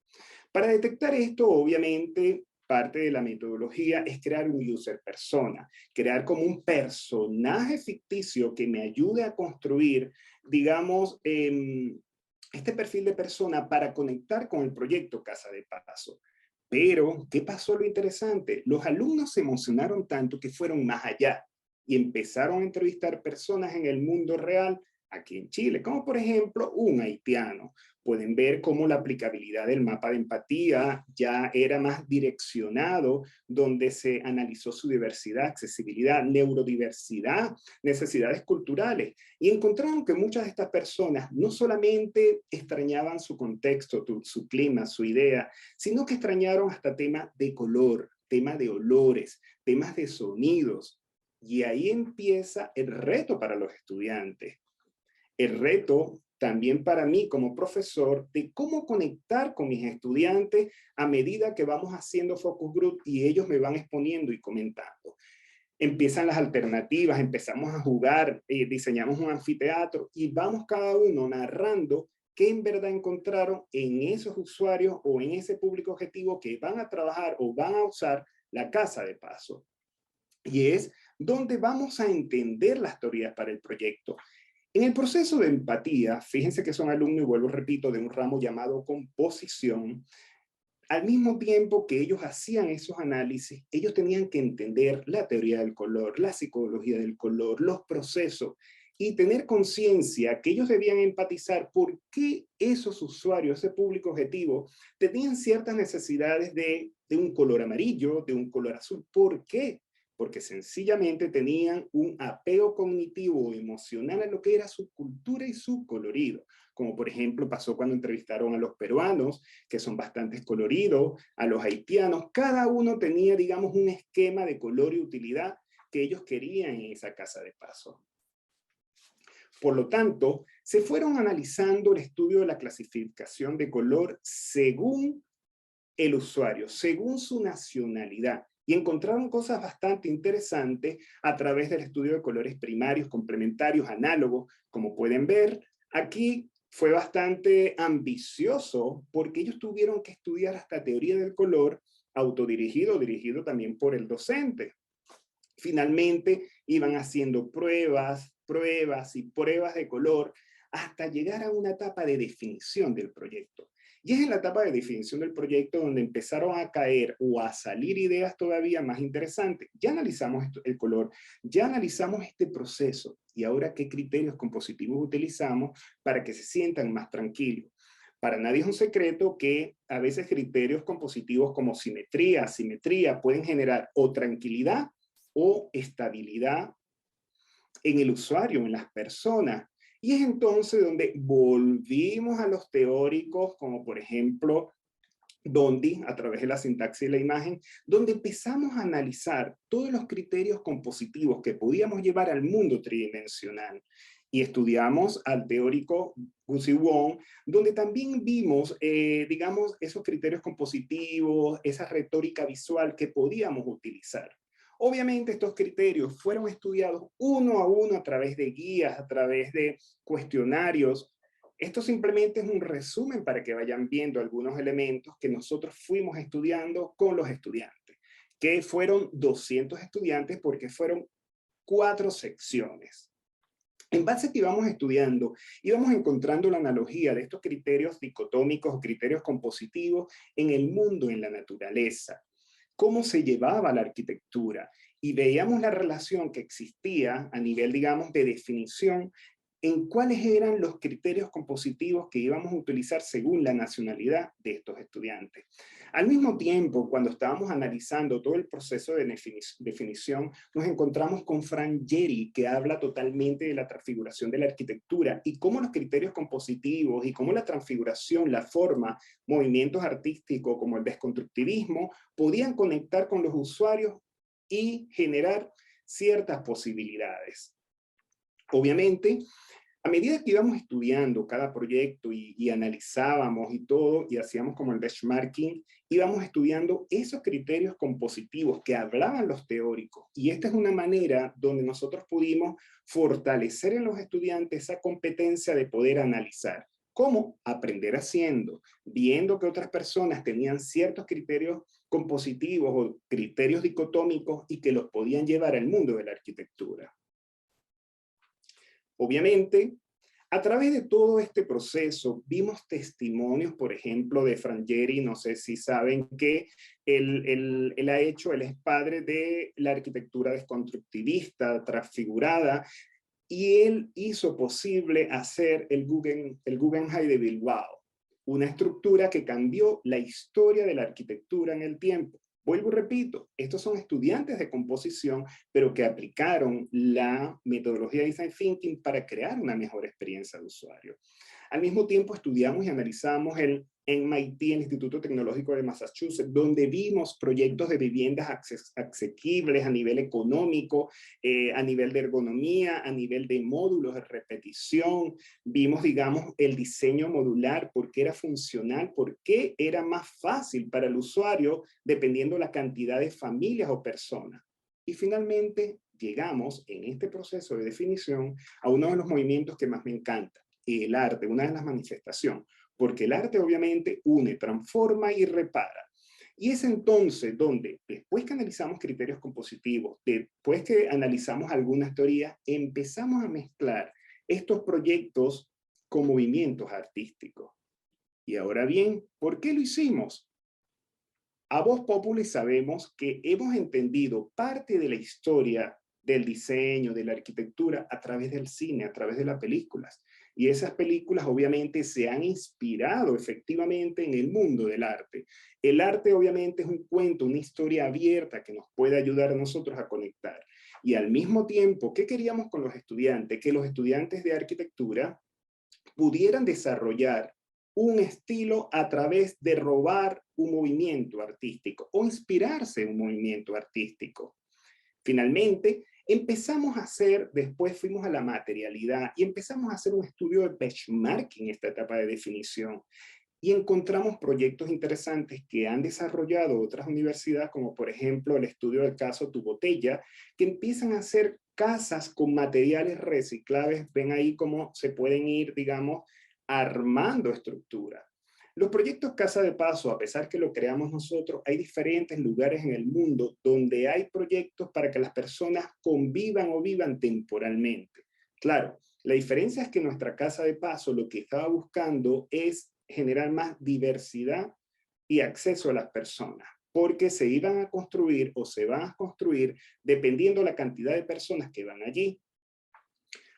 Para detectar esto, obviamente, parte de la metodología es crear un user persona, crear como un personaje ficticio que me ayude a construir, digamos, este perfil de persona para conectar con el proyecto Casa de Paso. Pero, ¿qué pasó lo interesante? Los alumnos se emocionaron tanto que fueron más allá y empezaron a entrevistar personas en el mundo real aquí en Chile, como por ejemplo un haitiano. Pueden ver cómo la aplicabilidad del mapa de empatía ya era más direccionado, donde se analizó su diversidad, accesibilidad, neurodiversidad, necesidades culturales, y encontraron que muchas de estas personas no solamente extrañaban su contexto, su clima, su idea, sino que extrañaron hasta temas de color, temas de olores, temas de sonidos, y ahí empieza el reto para los estudiantes. El reto también para mí como profesor de cómo conectar con mis estudiantes a medida que vamos haciendo focus group y ellos me van exponiendo y comentando. Empiezan las alternativas, empezamos a jugar, diseñamos un anfiteatro y vamos cada uno narrando qué en verdad encontraron en esos usuarios o en ese público objetivo que van a trabajar o van a usar la Casa de Paso. Y es donde vamos a entender las teorías para el proyecto. En el proceso de empatía, fíjense que son alumnos, y vuelvo, repito, de un ramo llamado composición. Al mismo tiempo que ellos hacían esos análisis, ellos tenían que entender la teoría del color, la psicología del color, los procesos, y tener conciencia que ellos debían empatizar por qué esos usuarios, ese público objetivo, tenían ciertas necesidades de un color amarillo, de un color azul. ¿Por qué? Porque sencillamente tenían un apego cognitivo o emocional a lo que era su cultura y su colorido. Como por ejemplo pasó cuando entrevistaron a los peruanos, que son bastante coloridos, a los haitianos. Cada uno tenía, digamos, un esquema de color y utilidad que ellos querían en esa Casa de Paso. Por lo tanto, se fueron analizando el estudio de la clasificación de color según el usuario, según su nacionalidad. Y encontraron cosas bastante interesantes a través del estudio de colores primarios, complementarios, análogos. Como pueden ver, aquí fue bastante ambicioso porque ellos tuvieron que estudiar hasta teoría del color, autodirigido, dirigido también por el docente. Finalmente, iban haciendo pruebas y pruebas de color hasta llegar a una etapa de definición del proyecto. Y es en la etapa de definición del proyecto donde empezaron a caer o a salir ideas todavía más interesantes. Ya analizamos el color, ya analizamos este proceso y ahora qué criterios compositivos utilizamos para que se sientan más tranquilos. Para nadie es un secreto que a veces criterios compositivos como simetría, asimetría pueden generar o tranquilidad o estabilidad en el usuario, en las personas. Y es entonces donde volvimos a los teóricos, como por ejemplo Dondi, a través de la sintaxis y la imagen, donde empezamos a analizar todos los criterios compositivos que podíamos llevar al mundo tridimensional. Y estudiamos al teórico Guzi Wong, donde también vimos, digamos, esos criterios compositivos, esa retórica visual que podíamos utilizar. Obviamente estos criterios fueron estudiados uno a uno a través de guías, a través de cuestionarios. Esto simplemente es un resumen para que vayan viendo algunos elementos que nosotros fuimos estudiando con los estudiantes, que fueron 200 estudiantes porque fueron 4 secciones. En base a que íbamos estudiando, íbamos encontrando la analogía de estos criterios dicotómicos o criterios compositivos en el mundo, en la naturaleza. Cómo se llevaba la arquitectura y veíamos la relación que existía a nivel, digamos, de definición en cuáles eran los criterios compositivos que íbamos a utilizar según la nacionalidad de estos estudiantes. Al mismo tiempo, cuando estábamos analizando todo el proceso de definición, nos encontramos con Frank Gehry, que habla totalmente de la transfiguración de la arquitectura y cómo los criterios compositivos y cómo la transfiguración, la forma, movimientos artísticos como el desconstructivismo, podían conectar con los usuarios y generar ciertas posibilidades. Obviamente, a medida que íbamos estudiando cada proyecto y analizábamos y todo, y hacíamos como el benchmarking, íbamos estudiando esos criterios compositivos que hablaban los teóricos. Y esta es una manera donde nosotros pudimos fortalecer en los estudiantes esa competencia de poder analizar. ¿Cómo? Aprender haciendo, viendo que otras personas tenían ciertos criterios compositivos o criterios dicotómicos y que los podían llevar al mundo de la arquitectura. Obviamente, a través de todo este proceso, vimos testimonios, por ejemplo, de Frank Gehry. No sé si saben que él es padre de la arquitectura desconstructivista, transfigurada, y él hizo posible hacer el Guggenheim de Bilbao, una estructura que cambió la historia de la arquitectura en el tiempo. Vuelvo y repito, estos son estudiantes de composición, pero que aplicaron la metodología de Design Thinking para crear una mejor experiencia de usuario. Al mismo tiempo estudiamos y analizamos el MIT, el Instituto Tecnológico de Massachusetts, donde vimos proyectos de viviendas asequibles a nivel económico, a nivel de ergonomía, a nivel de módulos de repetición. Vimos, digamos, el diseño modular, por qué era funcional, por qué era más fácil para el usuario, dependiendo la cantidad de familias o personas. Y finalmente llegamos en este proceso de definición a uno de los movimientos que más me encanta, el arte, una de las manifestaciones, porque el arte obviamente une, transforma y repara. Y es entonces donde, después que analizamos criterios compositivos, después que analizamos algunas teorías, empezamos a mezclar estos proyectos con movimientos artísticos. Y ahora bien, ¿por qué lo hicimos? A voz populi sabemos que hemos entendido parte de la historia del diseño, de la arquitectura, a través del cine, a través de las películas. Y esas películas obviamente se han inspirado efectivamente en el mundo del arte. El arte obviamente es un cuento, una historia abierta que nos puede ayudar a nosotros a conectar. Y al mismo tiempo, ¿qué queríamos con los estudiantes? Que los estudiantes de arquitectura pudieran desarrollar un estilo a través de robar un movimiento artístico o inspirarse en un movimiento artístico. Finalmente, empezamos a hacer, después fuimos a la materialidad y empezamos a hacer un estudio de benchmarking en esta etapa de definición y encontramos proyectos interesantes que han desarrollado otras universidades, como por ejemplo el estudio del caso Tu Botella, que empiezan a hacer casas con materiales reciclables. Ven ahí cómo se pueden ir, digamos, armando estructuras. Los proyectos Casa de Paso, a pesar que lo creamos nosotros, hay diferentes lugares en el mundo donde hay proyectos para que las personas convivan o vivan temporalmente. Claro, la diferencia es que nuestra Casa de Paso lo que estaba buscando es generar más diversidad y acceso a las personas, porque se iban a construir o se van a construir dependiendo la cantidad de personas que van allí.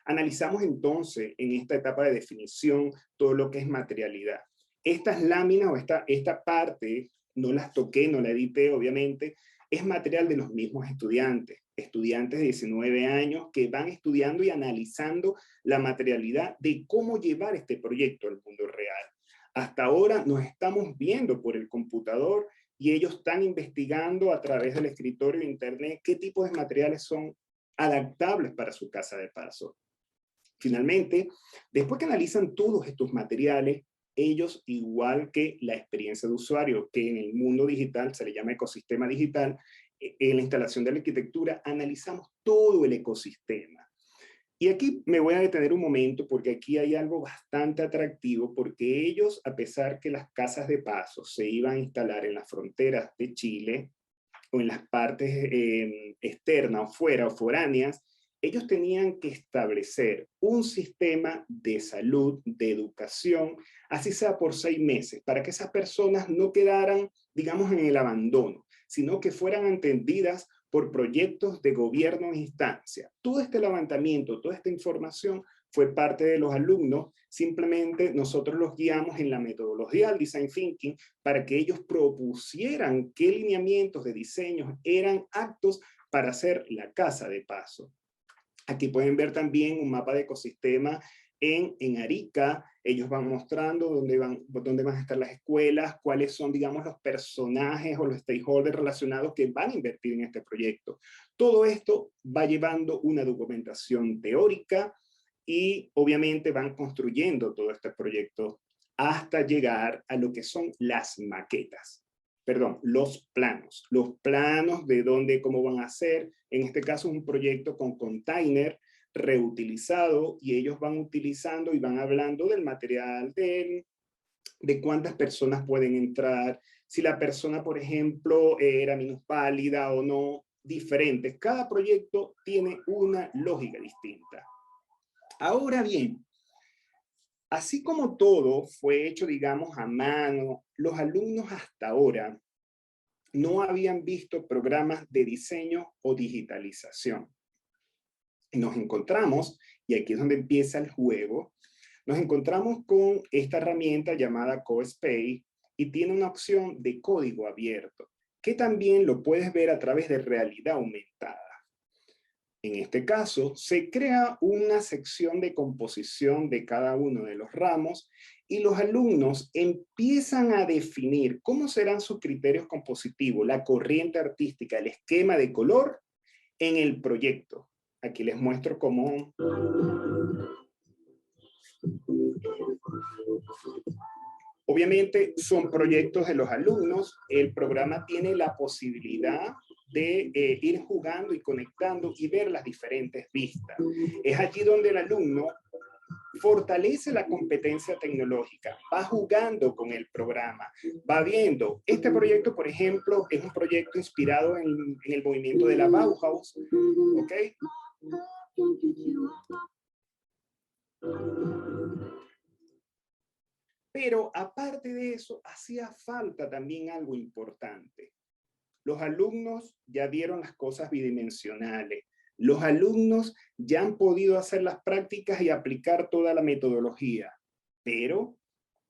Analizamos entonces en esta etapa de definición todo lo que es materialidad. Estas láminas o esta parte, no las toqué, no la edité obviamente, es material de los mismos estudiantes de 19 años que van estudiando y analizando la materialidad de cómo llevar este proyecto al mundo real. Hasta ahora nos estamos viendo por el computador y ellos están investigando a través del escritorio de internet qué tipos de materiales son adaptables para su casa de paso. Finalmente, después que analizan todos estos materiales, ellos, igual que la experiencia de usuario, que en el mundo digital se le llama ecosistema digital, en la instalación de la arquitectura, analizamos todo el ecosistema. Y aquí me voy a detener un momento porque aquí hay algo bastante atractivo, porque ellos, a pesar que las casas de paso se iban a instalar en las fronteras de Chile, o en las partes externas o fuera o foráneas, ellos tenían que establecer un sistema de salud, de educación, así sea por 6 meses, para que esas personas no quedaran, digamos, en el abandono, sino que fueran atendidas por proyectos de gobierno e instancia. Todo este levantamiento, toda esta información fue parte de los alumnos, simplemente nosotros los guiamos en la metodología del Design Thinking para que ellos propusieran qué lineamientos de diseño eran aptos para hacer la casa de paso. Aquí pueden ver también un mapa de ecosistema en Arica. Ellos van mostrando dónde van a estar las escuelas, cuáles son, digamos, los personajes o los stakeholders relacionados que van a invertir en este proyecto. Todo esto va llevando una documentación teórica y obviamente van construyendo todo este proyecto hasta llegar a lo que son las maquetas. Perdón, los planos de dónde, cómo van a ser. En este caso, un proyecto con container reutilizado y ellos van utilizando y van hablando del material, de cuántas personas pueden entrar, si la persona, por ejemplo, era minusválida o no, diferentes. Cada proyecto tiene una lógica distinta. Ahora bien, así como todo fue hecho, digamos, a mano, los alumnos hasta ahora no habían visto programas de diseño o digitalización. Nos encontramos, y aquí es donde empieza el juego, nos encontramos con esta herramienta llamada CoSpace y tiene una opción de código abierto, que también lo puedes ver a través de realidad aumentada. En este caso, se crea una sección de composición de cada uno de los ramos y los alumnos empiezan a definir cómo serán sus criterios compositivos, la corriente artística, el esquema de color en el proyecto. Aquí les muestro cómo... Obviamente son proyectos de los alumnos, el programa tiene la posibilidad de ir jugando y conectando y ver las diferentes vistas. Es allí donde el alumno fortalece la competencia tecnológica, va jugando con el programa, va viendo. Este proyecto, por ejemplo, es un proyecto inspirado en el movimiento de la Bauhaus, ¿ok? Pero aparte de eso, hacía falta también algo importante. Los alumnos ya vieron las cosas bidimensionales. Los alumnos ya han podido hacer las prácticas y aplicar toda la metodología. Pero,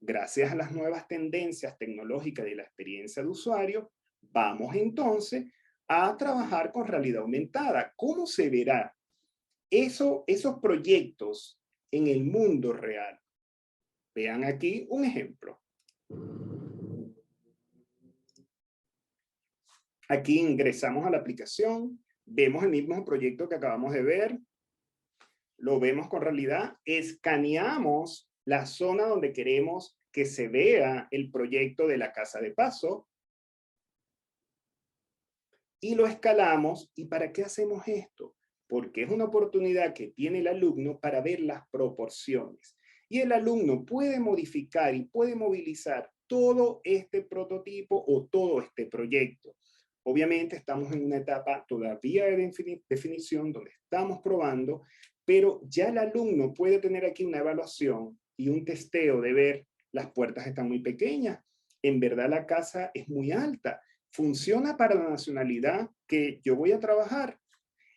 gracias a las nuevas tendencias tecnológicas de la experiencia de usuario, vamos entonces a trabajar con realidad aumentada. ¿Cómo se verá esos proyectos en el mundo real? Vean aquí un ejemplo. Aquí ingresamos a la aplicación, vemos el mismo proyecto que acabamos de ver, lo vemos con realidad, escaneamos la zona donde queremos que se vea el proyecto de la casa de paso y lo escalamos. ¿Y para qué hacemos esto? Porque es una oportunidad que tiene el alumno para ver las proporciones. Y el alumno puede modificar y puede movilizar todo este prototipo o todo este proyecto. Obviamente estamos en una etapa todavía de definición donde estamos probando, pero ya el alumno puede tener aquí una evaluación y un testeo de ver las puertas están muy pequeñas, en verdad la casa es muy alta, funciona para la nacionalidad que yo voy a trabajar.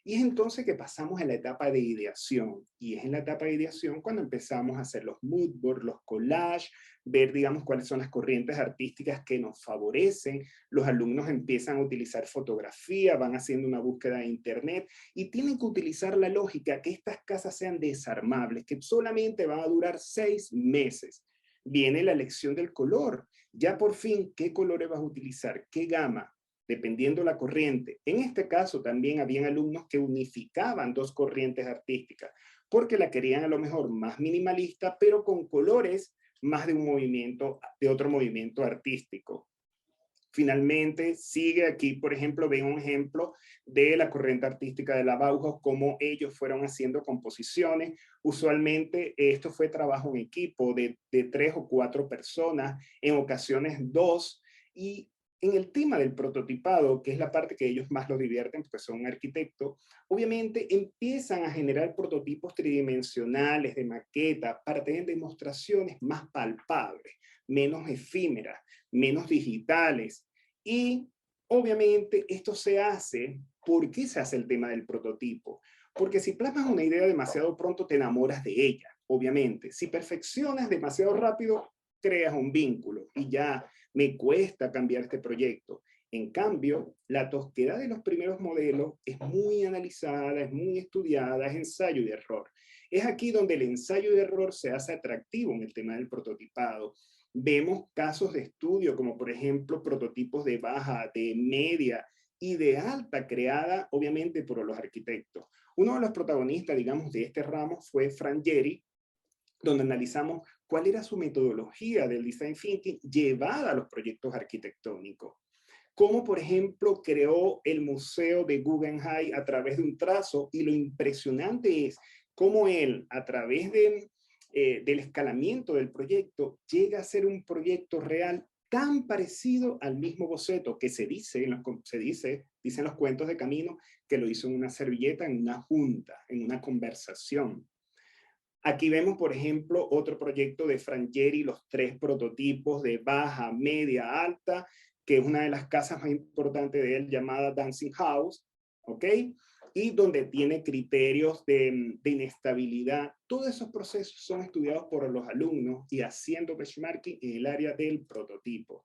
Y es entonces que pasamos a la etapa de ideación. Y es en la etapa de ideación cuando empezamos a hacer los mood boards, los collages, ver, digamos, cuáles son las corrientes artísticas que nos favorecen. Los alumnos empiezan a utilizar fotografía, van haciendo una búsqueda de internet y tienen que utilizar la lógica que estas casas sean desarmables, que solamente van a durar 6 meses. Viene la elección del color. Ya por fin, ¿qué colores vas a utilizar? ¿Qué gama? Dependiendo la corriente. En este caso también habían alumnos que unificaban 2 corrientes artísticas, porque la querían a lo mejor más minimalista, pero con colores más de un movimiento, de otro movimiento artístico. Finalmente, sigue aquí, por ejemplo, ven un ejemplo de la corriente artística de la Bauhaus, cómo ellos fueron haciendo composiciones. Usualmente esto fue trabajo en equipo de 3 o 4 personas, en ocasiones 2, y en el tema del prototipado, que es la parte que ellos más lo divierten, porque son arquitectos, obviamente empiezan a generar prototipos tridimensionales de maquetas para tener demostraciones más palpables, menos efímeras, menos digitales. Y obviamente esto se hace, ¿por qué se hace el tema del prototipo? Porque si plasmas una idea demasiado pronto, te enamoras de ella, obviamente. Si perfeccionas demasiado rápido, creas un vínculo y ya me cuesta cambiar este proyecto. En cambio, la tosquedad de los primeros modelos es muy analizada, es muy estudiada, es ensayo y error. Es aquí donde el ensayo y error se hace atractivo en el tema del prototipado. Vemos casos de estudio como por ejemplo prototipos de baja, de media y de alta creada obviamente por los arquitectos. Uno de los protagonistas, digamos, de este ramo fue Frank Gehry, donde analizamos cuál era su metodología del design thinking llevada a los proyectos arquitectónicos. Cómo, por ejemplo, creó el Museo de Guggenheim a través de un trazo, y lo impresionante es cómo él, a través del escalamiento del proyecto, llega a ser un proyecto real tan parecido al mismo boceto que dicen los cuentos de Camino, que lo hizo en una servilleta, en una junta, en una conversación. Aquí vemos, por ejemplo, otro proyecto de Frank Gehry, los 3 prototipos de baja, media, alta, que es una de las casas más importantes de él, llamada Dancing House, ¿ok? Y donde tiene criterios de inestabilidad. Todos esos procesos son estudiados por los alumnos y haciendo benchmarking en el área del prototipo.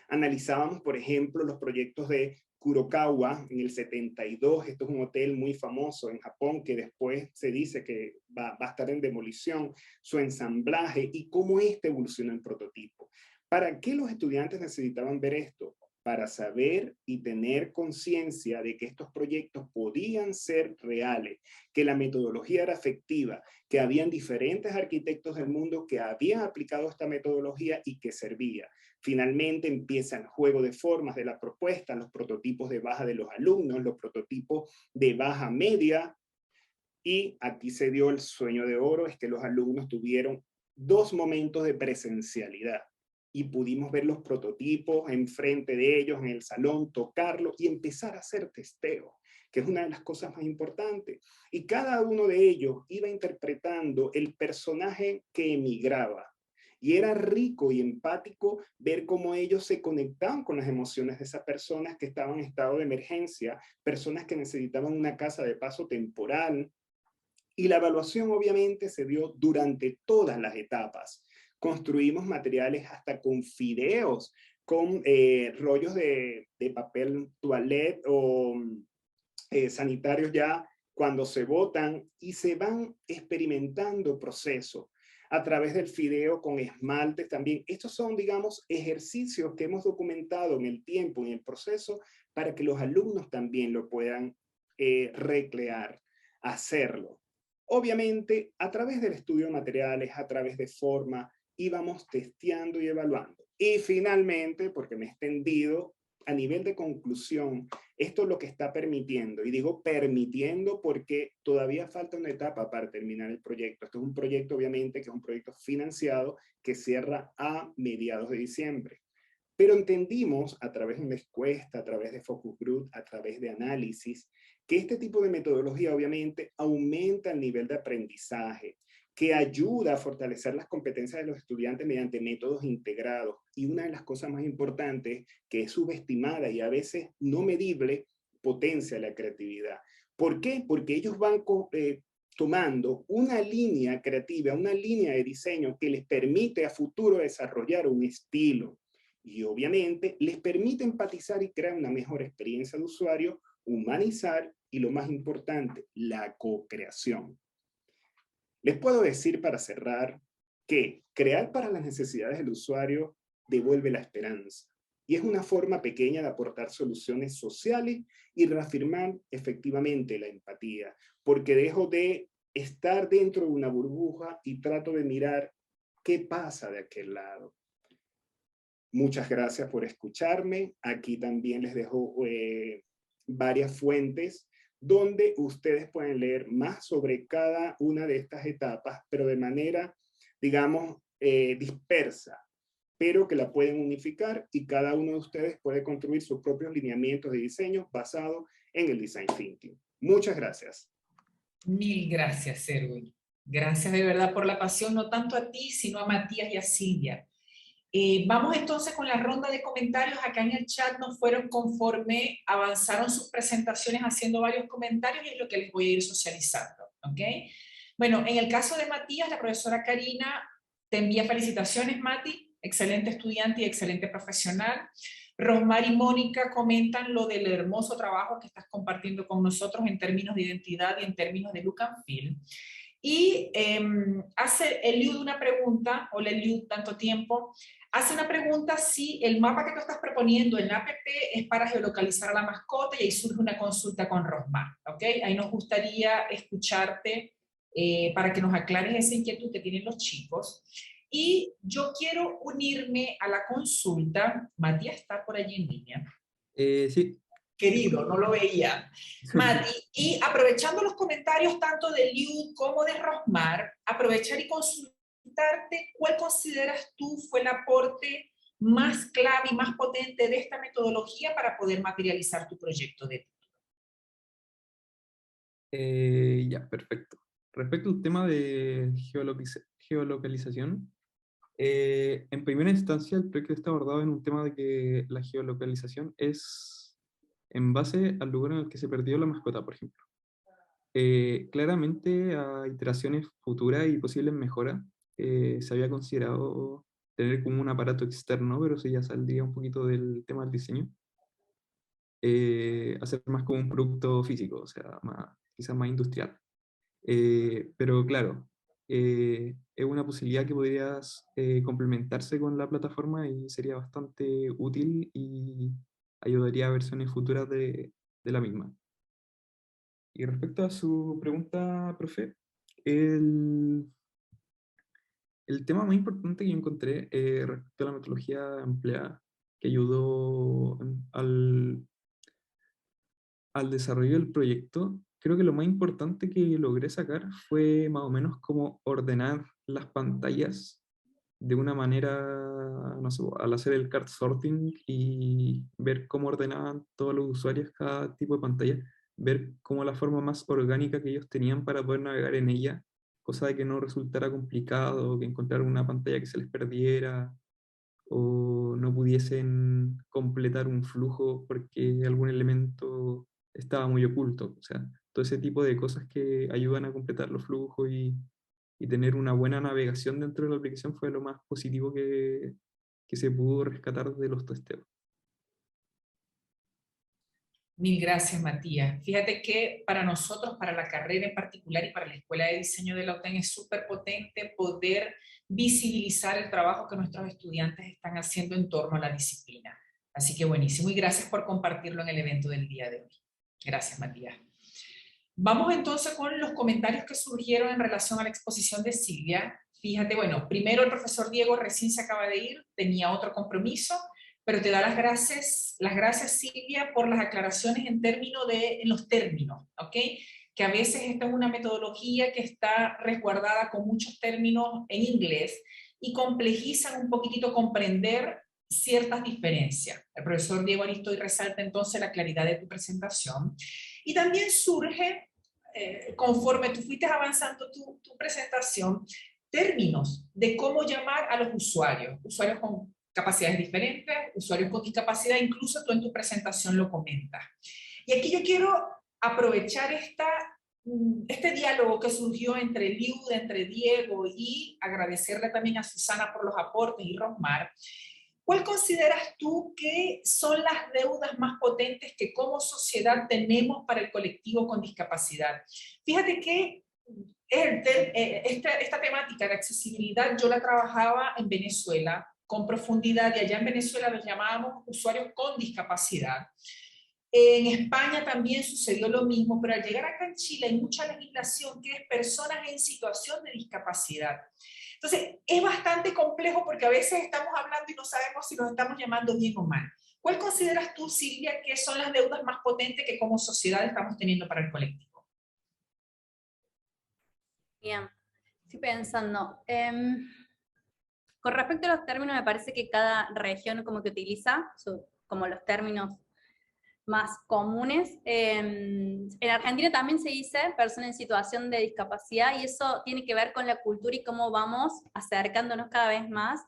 Analizábamos, por ejemplo, los proyectos de Kurokawa en el 72. Esto es un hotel muy famoso en Japón que después se dice que va a estar en demolición, su ensamblaje y cómo evoluciona el prototipo. ¿Para qué los estudiantes necesitaban ver esto? Para saber y tener conciencia de que estos proyectos podían ser reales, que la metodología era efectiva, que habían diferentes arquitectos del mundo que habían aplicado esta metodología y que servía. Finalmente empieza el juego de formas de la propuesta, los prototipos de baja de los alumnos, los prototipos de baja media, y aquí se dio el sueño de oro, es que los alumnos tuvieron 2 momentos de presencialidad y pudimos ver los prototipos enfrente de ellos en el salón, tocarlos y empezar a hacer testeo, que es una de las cosas más importantes. Y cada uno de ellos iba interpretando el personaje que emigraba. Y era rico y empático ver cómo ellos se conectaban con las emociones de esas personas que estaban en estado de emergencia, personas que necesitaban una casa de paso temporal. Y la evaluación obviamente se dio durante todas las etapas. Construimos materiales hasta con fideos, con rollos de papel toilette o sanitarios ya cuando se botan, y se van experimentando procesos a través del fideo con esmaltes también. Estos son, digamos, ejercicios que hemos documentado en el tiempo, en el proceso, para que los alumnos también lo puedan recrear, hacerlo. Obviamente, a través del estudio de materiales, a través de forma, íbamos testeando y evaluando. Y finalmente, porque me he extendido, a nivel de conclusión, esto es lo que está permitiendo, y digo permitiendo porque todavía falta una etapa para terminar el proyecto. Esto es un proyecto, obviamente, que es un proyecto financiado que cierra a mediados de diciembre. Pero entendimos a través de una encuesta, a través de focus group, a través de análisis, que este tipo de metodología obviamente aumenta el nivel de aprendizaje, que ayuda a fortalecer las competencias de los estudiantes mediante métodos integrados. Y una de las cosas más importantes, que es subestimada y a veces no medible, potencia la creatividad. ¿Por qué? Porque ellos van tomando una línea creativa, una línea de diseño que les permite a futuro desarrollar un estilo. Y obviamente les permite empatizar y crear una mejor experiencia de usuario, humanizar y lo más importante, la co-creación. Les puedo decir para cerrar que crear para las necesidades del usuario devuelve la esperanza y es una forma pequeña de aportar soluciones sociales y reafirmar efectivamente la empatía, porque dejo de estar dentro de una burbuja y trato de mirar qué pasa de aquel lado. Muchas gracias por escucharme. Aquí también les dejo varias fuentes donde ustedes pueden leer más sobre cada una de estas etapas, pero de manera, digamos, dispersa, pero que la pueden unificar y cada uno de ustedes puede construir sus propios lineamientos de diseño basados en el Design Thinking. Muchas gracias. Mil gracias, Erwin. Gracias de verdad por la pasión, no tanto a ti, sino a Matías y a Silvia. Vamos entonces con la ronda de comentarios. Acá en el chat nos fueron conforme avanzaron sus presentaciones haciendo varios comentarios y es lo que les voy a ir socializando. ¿Ok? Bueno, en el caso de Matías, la profesora Karina te envía felicitaciones, Mati, excelente estudiante y excelente profesional. Rosmar y Mónica comentan lo del hermoso trabajo que estás compartiendo con nosotros en términos de identidad y en términos de look and feel. Y hace Eliud una pregunta, hola Eliud, tanto tiempo, hace una pregunta si el mapa que tú estás proponiendo en la app es para geolocalizar a la mascota y ahí surge una consulta con Rosmar, ¿ok? Ahí nos gustaría escucharte para que nos aclares esa inquietud que tienen los chicos. Y yo quiero unirme a la consulta. Matías está por allí en línea. Sí. Querido, no lo veía. Mati, y aprovechando los comentarios tanto de Liu como de Rosmar, aprovechar y consultarte cuál consideras tú fue el aporte más clave y más potente de esta metodología para poder materializar tu proyecto de Ya, perfecto. Respecto al tema de geolocalización, en primera instancia el proyecto está abordado en un tema de que la geolocalización es en base al lugar en el que se perdió la mascota, por ejemplo. Claramente a iteraciones futuras y posibles mejoras se había considerado tener como un aparato externo, pero eso ya saldría un poquito del tema del diseño. Hacer más como un producto físico, o sea, quizás más industrial. Pero claro, es una posibilidad que podrías complementarse con la plataforma y sería bastante útil y ayudaría a versiones futuras de la misma. Y respecto a su pregunta, profe, el tema más importante que yo encontré respecto a la metodología empleada, que ayudó al desarrollo del proyecto, creo que lo más importante que logré sacar fue más o menos como ordenar las pantallas de una manera, no sé, al hacer el card sorting y ver cómo ordenaban todos los usuarios cada tipo de pantalla, ver cómo la forma más orgánica que ellos tenían para poder navegar en ella, cosa de que no resultara complicado, que encontrar una pantalla que se les perdiera o no pudiesen completar un flujo porque algún elemento estaba muy oculto. O sea, todo ese tipo de cosas que ayudan a completar los flujos y tener una buena navegación dentro de la aplicación fue lo más positivo que se pudo rescatar de los testeos. Mil gracias, Matías. Fíjate que para nosotros, para la carrera en particular y para la Escuela de Diseño de la UTEN es súper potente poder visibilizar el trabajo que nuestros estudiantes están haciendo en torno a la disciplina. Así que buenísimo y gracias por compartirlo en el evento del día de hoy. Gracias, Matías. Vamos entonces con los comentarios que surgieron en relación a la exposición de Silvia. Fíjate, bueno, primero el profesor Diego recién se acaba de ir, tenía otro compromiso, pero te da las gracias Silvia por las aclaraciones en los términos, ¿ok? Que a veces esta es una metodología que está resguardada con muchos términos en inglés y complejizan un poquitito comprender ciertas diferencias. El profesor Diego Aristoy resalta entonces la claridad de tu presentación y también surge, conforme tú fuiste avanzando tu presentación, términos de cómo llamar a los usuarios con capacidades diferentes, usuarios con discapacidad, incluso tú en tu presentación lo comentas. Y aquí yo quiero aprovechar este diálogo que surgió entre Liud, entre Diego, y agradecerle también a Susana por los aportes y Rosmar. ¿Cuál consideras tú que son las deudas más potentes que como sociedad tenemos para el colectivo con discapacidad? Fíjate que esta temática de accesibilidad yo la trabajaba en Venezuela con profundidad y allá en Venezuela los llamábamos usuarios con discapacidad. En España también sucedió lo mismo, pero al llegar acá en Chile hay mucha legislación que es personas en situación de discapacidad. Entonces, es bastante complejo porque a veces estamos hablando y no sabemos si nos estamos llamando bien o mal. ¿Cuál consideras tú, Silvia, que son las deudas más potentes que como sociedad estamos teniendo para el colectivo? Bien, estoy pensando. Con respecto a los términos, me parece que cada región como que utiliza como los términos más comunes. En Argentina también se dice persona en situación de discapacidad y eso tiene que ver con la cultura y cómo vamos acercándonos cada vez más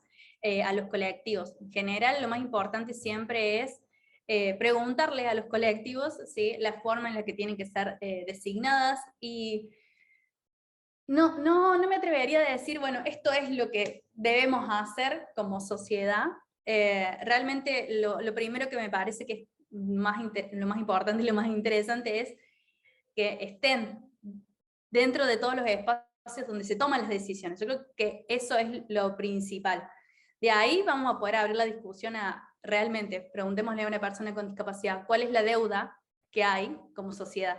a los colectivos. En general, lo más importante siempre es preguntarles a los colectivos, ¿sí?, la forma en la que tienen que ser designadas, y no me atrevería a decir, bueno, esto es lo que debemos hacer como sociedad. Realmente lo primero que me parece que es lo más importante y lo más interesante es que estén dentro de todos los espacios donde se toman las decisiones. Yo creo que eso es lo principal. De ahí vamos a poder abrir la discusión a, realmente, preguntémosle a una persona con discapacidad, ¿cuál es la deuda que hay como sociedad?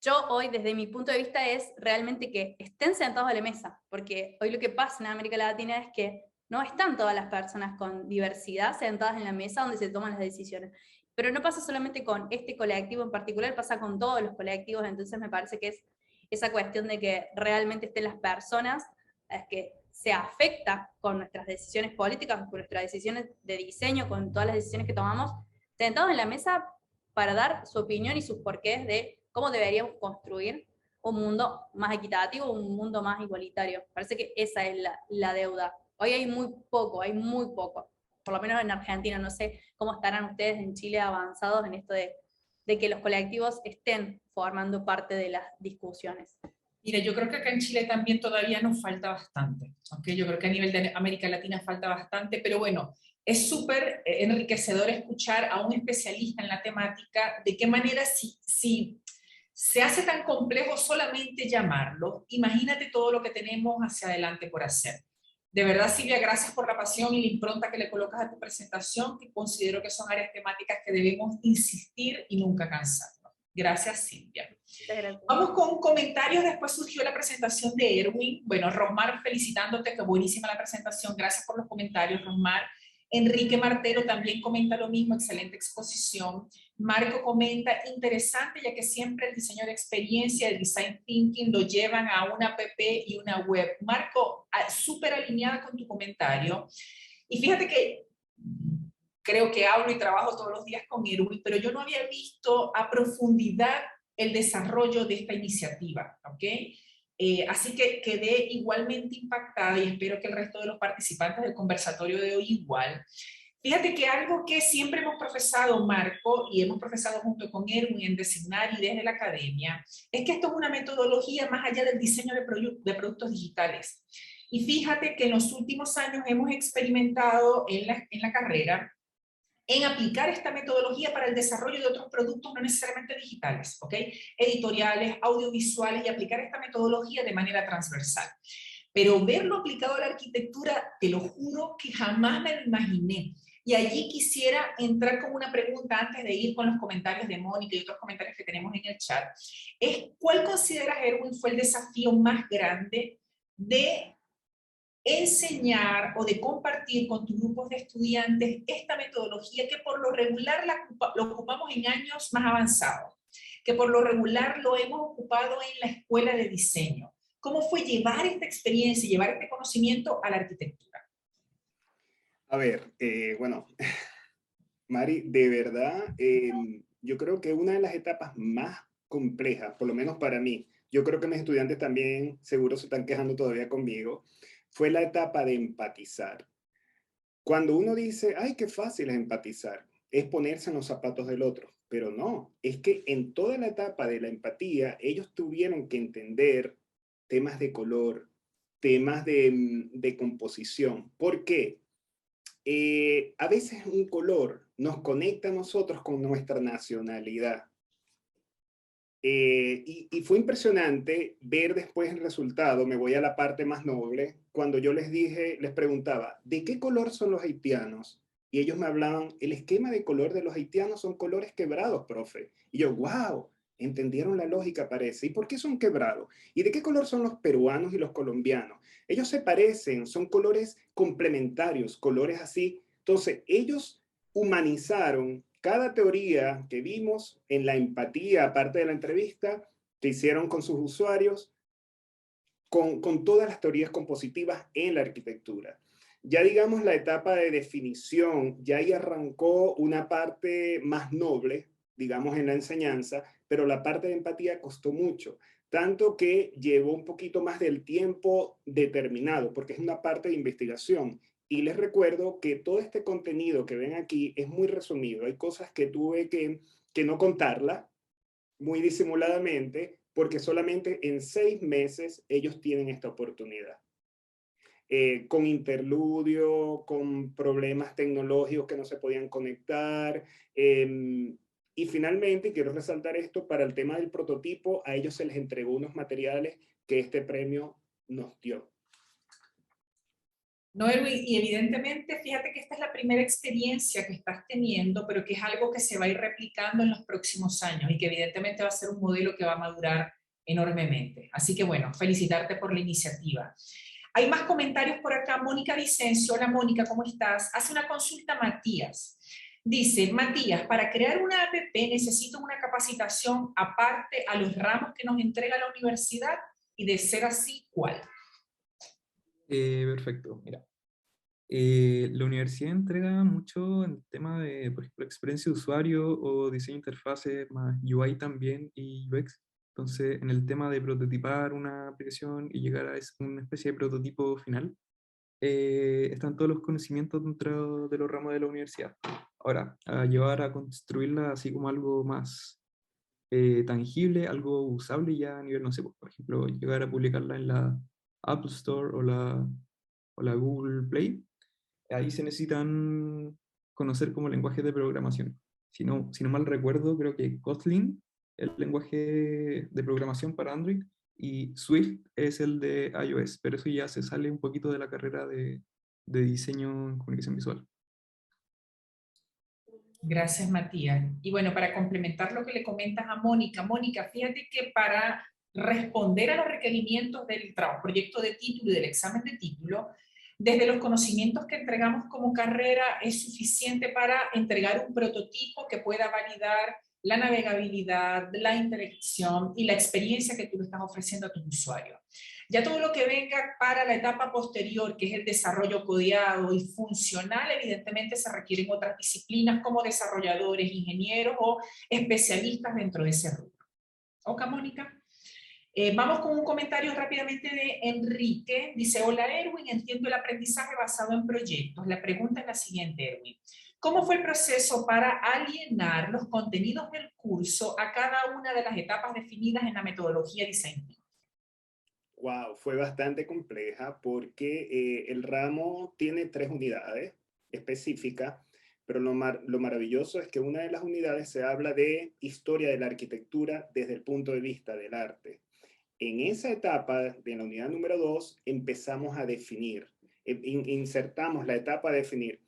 Yo hoy, desde mi punto de vista, es realmente que estén sentados a la mesa, porque hoy lo que pasa en América Latina es que no están todas las personas con diversidad sentadas en la mesa donde se toman las decisiones. Pero no pasa solamente con este colectivo en particular, pasa con todos los colectivos. Entonces me parece que es esa cuestión de que realmente estén las personas, es que se afecta con nuestras decisiones políticas, con nuestras decisiones de diseño, con todas las decisiones que tomamos, sentados en la mesa para dar su opinión y sus porqués de cómo deberíamos construir un mundo más equitativo, un mundo más igualitario. Parece que esa es la deuda. Hoy hay muy poco, por lo menos en Argentina. No sé cómo estarán ustedes en Chile avanzados en esto de que los colectivos estén formando parte de las discusiones. Mira, yo creo que acá en Chile también todavía nos falta bastante, ¿ok? Yo creo que a nivel de América Latina falta bastante, pero bueno, es súper enriquecedor escuchar a un especialista en la temática, de qué manera si se hace tan complejo solamente llamarlo, imagínate todo lo que tenemos hacia adelante por hacer. De verdad, Silvia, gracias por la pasión y la impronta que le colocas a tu presentación, que considero que son áreas temáticas que debemos insistir y nunca cansarnos. Gracias, Silvia. Gracias. Vamos con comentarios. Después surgió la presentación de Erwin. Bueno, Rosmar, felicitándote, que buenísima la presentación. Gracias por los comentarios, Rosmar. Enrique Martero también comenta lo mismo, excelente exposición. Marco comenta, interesante, ya que siempre el diseño de experiencia, el design thinking, lo llevan a una app y una web. Marco, súper alineada con tu comentario. Y fíjate que creo que hablo y trabajo todos los días con Erwin, pero yo no había visto a profundidad el desarrollo de esta iniciativa, ¿ok? Así que quedé igualmente impactada y espero que el resto de los participantes del conversatorio de hoy igual. Fíjate que algo que siempre hemos profesado, Marco, y hemos profesado junto con Erwin en Designar y desde la academia, es que esto es una metodología más allá del diseño de productos digitales. Y fíjate que en los últimos años hemos experimentado en la carrera en aplicar esta metodología para el desarrollo de otros productos no necesariamente digitales, ¿ok? Editoriales, audiovisuales, y aplicar esta metodología de manera transversal. Pero verlo aplicado a la arquitectura, te lo juro que jamás me lo imaginé. Y allí quisiera entrar con una pregunta antes de ir con los comentarios de Mónica y otros comentarios que tenemos en el chat. ¿Cuál consideras, Erwin, fue el desafío más grande de enseñar o de compartir con tus grupos de estudiantes esta metodología que por lo regular lo ocupamos en años más avanzados, que por lo regular lo hemos ocupado en la escuela de diseño? ¿Cómo fue llevar esta experiencia, llevar este conocimiento a la arquitectura? A ver, bueno, Mari, de verdad, yo creo que una de las etapas más complejas, por lo menos para mí, yo creo que mis estudiantes también seguro se están quejando todavía conmigo, fue la etapa de empatizar. Cuando uno dice, ay, qué fácil es empatizar, es ponerse en los zapatos del otro, pero no, es que en toda la etapa de la empatía, ellos tuvieron que entender temas de color, temas de composición. ¿Por qué? A veces un color nos conecta a nosotros con nuestra nacionalidad. Y fue impresionante ver después el resultado. Me voy a la parte más noble, cuando yo les preguntaba, ¿de qué color son los haitianos? Y ellos me hablaban, el esquema de color de los haitianos son colores quebrados, profe. Y yo, wow, entendieron la lógica, parece. ¿Y por qué son quebrados? ¿Y de qué color son los peruanos y los colombianos? Ellos se parecen, son colores complementarios, colores así. Entonces, ellos humanizaron cada teoría que vimos en la empatía, aparte de la entrevista, que hicieron con sus usuarios, con todas las teorías compositivas en la arquitectura. Ya digamos la etapa de definición, ya ahí arrancó una parte más noble, digamos en la enseñanza, pero la parte de empatía costó mucho, tanto que llevó un poquito más del tiempo determinado, porque es una parte de investigación. Y les recuerdo que todo este contenido que ven aquí es muy resumido. Hay cosas que tuve que no contarla muy disimuladamente, porque solamente en 6 meses ellos tienen esta oportunidad. Con interludio, con problemas tecnológicos que no se podían conectar. Y finalmente, quiero resaltar esto, para el tema del prototipo, a ellos se les entregó unos materiales que este premio nos dio. No, Erwin, y evidentemente, fíjate que esta es la primera experiencia que estás teniendo, pero que es algo que se va a ir replicando en los próximos años y que evidentemente va a ser un modelo que va a madurar enormemente. Así que bueno, felicitarte por la iniciativa. Hay más comentarios por acá. Mónica Vicencio, hola Mónica, ¿cómo estás? Hace una consulta Matías. Dice, Matías, para crear una app necesito una capacitación aparte a los ramos que nos entrega la universidad y de ser así, ¿cuál? Perfecto, mira. La universidad entrega mucho en el tema de, por ejemplo, experiencia de usuario o diseño de interfaces, más UI también y UX. Entonces, en el tema de prototipar una aplicación y llegar a una especie de prototipo final, están todos los conocimientos dentro de los ramos de la universidad. Ahora, a llevar a construirla así como algo más tangible, algo usable ya a nivel, no sé, por ejemplo, llegar a publicarla en la Apple Store o la Google Play. Ahí se necesitan conocer como lenguajes de programación. Si no mal recuerdo, creo que Kotlin es el lenguaje de programación para Android y Swift es el de iOS, pero eso ya se sale un poquito de la carrera de diseño en comunicación visual. Gracias, Matías. Y bueno, para complementar lo que le comentas a Mónica, Mónica, fíjate que para responder a los requerimientos del proyecto de título y del examen de título, desde los conocimientos que entregamos como carrera es suficiente para entregar un prototipo que pueda validar la navegabilidad, la interacción y la experiencia que tú le estás ofreciendo a tu usuario. Ya todo lo que venga para la etapa posterior, que es el desarrollo codeado y funcional, evidentemente se requieren otras disciplinas como desarrolladores, ingenieros o especialistas dentro de ese rubro. ¿Ok, Mónica? Vamos con un comentario rápidamente de Enrique. Dice, hola Erwin, entiendo el aprendizaje basado en proyectos. La pregunta es la siguiente, Erwin. ¿Cómo fue el proceso para alienar los contenidos del curso a cada una de las etapas definidas en la metodología Design Thinking? Wow, fue bastante compleja porque el ramo tiene 3 unidades específicas, pero lo maravilloso es que una de las unidades se habla de historia de la arquitectura desde el punto de vista del arte. En esa etapa de la unidad número 2 empezamos a definir, insertamos la etapa de definir.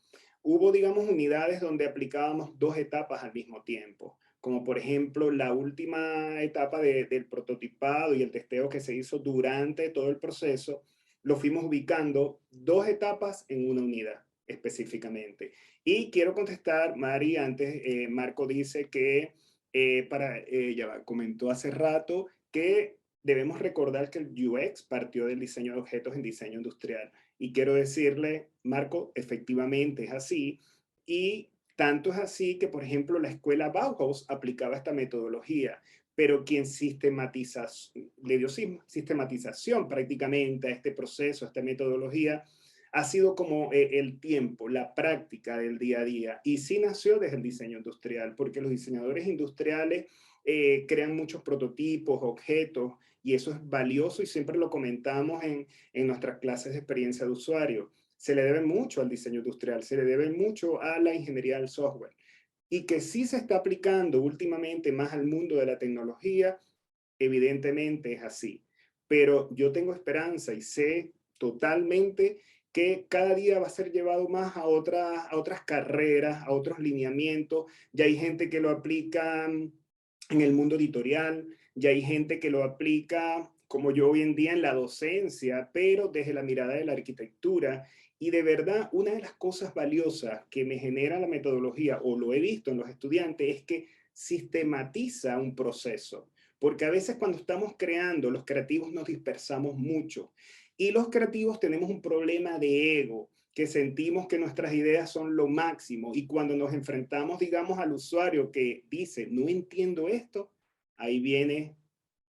Hubo, digamos, unidades donde aplicábamos 2 etapas al mismo tiempo, como por ejemplo la última etapa del prototipado y el testeo que se hizo durante todo el proceso, lo fuimos ubicando 2 etapas en una unidad específicamente. Y quiero contestar, Mari, antes Marco dice que, ya comentó hace rato que debemos recordar que el UX partió del diseño de objetos en diseño industrial. Y quiero decirle, Marco, efectivamente es así. Y tanto es así que, por ejemplo, la escuela Bauhaus aplicaba esta metodología, pero quien le dio sistematización prácticamente a este proceso, a esta metodología, ha sido como el tiempo, la práctica del día a día. Y sí nació desde el diseño industrial, porque los diseñadores industriales crean muchos prototipos, objetos, y eso es valioso y siempre lo comentamos en nuestras clases de experiencia de usuario. Se le debe mucho al diseño industrial, se le debe mucho a la ingeniería del software. Y que sí se está aplicando últimamente más al mundo de la tecnología, evidentemente es así. Pero yo tengo esperanza y sé totalmente que cada día va a ser llevado más a otras carreras, a otros lineamientos. Ya hay gente que lo aplica en el mundo editorial, ya hay gente que lo aplica como yo hoy en día en la docencia, pero desde la mirada de la arquitectura. Y de verdad, una de las cosas valiosas que me genera la metodología, o lo he visto en los estudiantes, es que sistematiza un proceso. Porque a veces cuando estamos creando, los creativos nos dispersamos mucho. Y los creativos tenemos un problema de ego, que sentimos que nuestras ideas son lo máximo. Y cuando nos enfrentamos, digamos, al usuario que dice, no entiendo esto, ahí viene,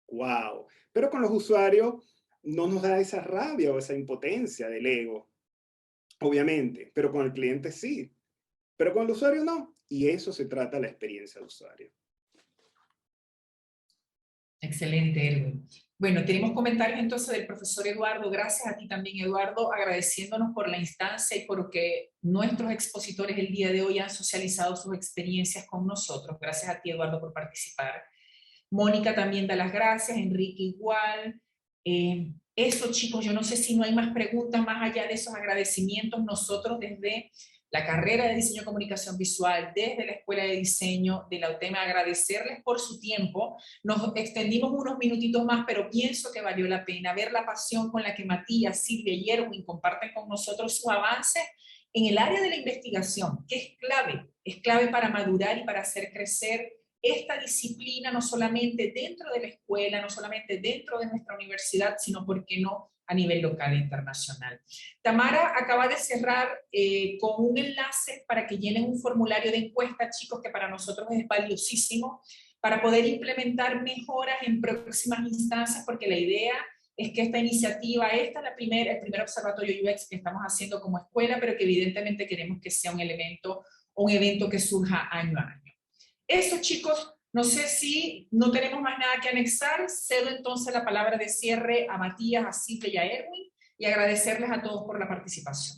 wow. Pero con los usuarios no nos da esa rabia o esa impotencia del ego. obviamente, pero con el cliente sí, pero con el usuario no. Y eso se trata la experiencia de usuario. Excelente, Erwin. Bueno, tenemos comentarios entonces del profesor Eduardo. Gracias a ti también, Eduardo, agradeciéndonos por la instancia y por que nuestros expositores el día de hoy han socializado sus experiencias con nosotros. Gracias a ti, Eduardo, por participar. Mónica también da las gracias, Enrique igual. Eso, chicos, yo no sé si no hay más preguntas más allá de esos agradecimientos. Nosotros desde la carrera de Diseño y Comunicación Visual, desde la Escuela de Diseño de la UTEM, agradecerles por su tiempo. Nos extendimos unos minutitos más, pero pienso que valió la pena ver la pasión con la que Matías, Silvia y Erwin comparten con nosotros sus avances en el área de la investigación, que es clave para madurar y para hacer crecer esta disciplina, no solamente dentro de la escuela, no solamente dentro de nuestra universidad, sino, ¿por qué no?, a nivel local e internacional. Tamara acaba de cerrar con un enlace para que llenen un formulario de encuesta, chicos, que para nosotros es valiosísimo, para poder implementar mejoras en próximas instancias, porque la idea es que esta iniciativa, esta es el primer observatorio UX que estamos haciendo como escuela, pero que evidentemente queremos que sea un evento que surja año a año. Eso, chicos, no sé si no tenemos más nada que anexar. Cedo entonces la palabra de cierre a Matías, a Silvia y a Erwin, y agradecerles a todos por la participación.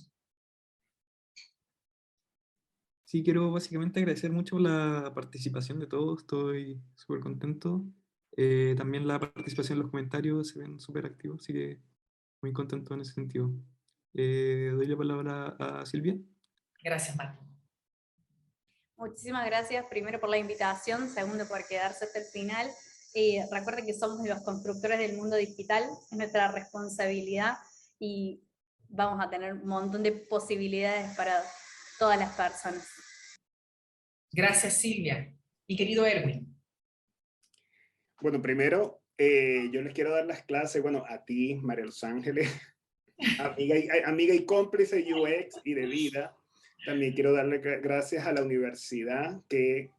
Sí, quiero básicamente agradecer mucho la participación de todos, estoy súper contento. También la participación en los comentarios se ven súper activos, así que muy contento en ese sentido. Doy la palabra a Silvia. Gracias, Mati. Muchísimas gracias, primero por la invitación, segundo por quedarse hasta el final. Recuerden que somos los constructores del mundo digital, es nuestra responsabilidad y vamos a tener un montón de posibilidades para todas las personas. Gracias, Silvia. Mi querido Erwin. Bueno, primero, yo les quiero dar las clases, bueno, a ti, María Los Ángeles, amiga y cómplice UX y de vida. También quiero darle gracias a la universidad, que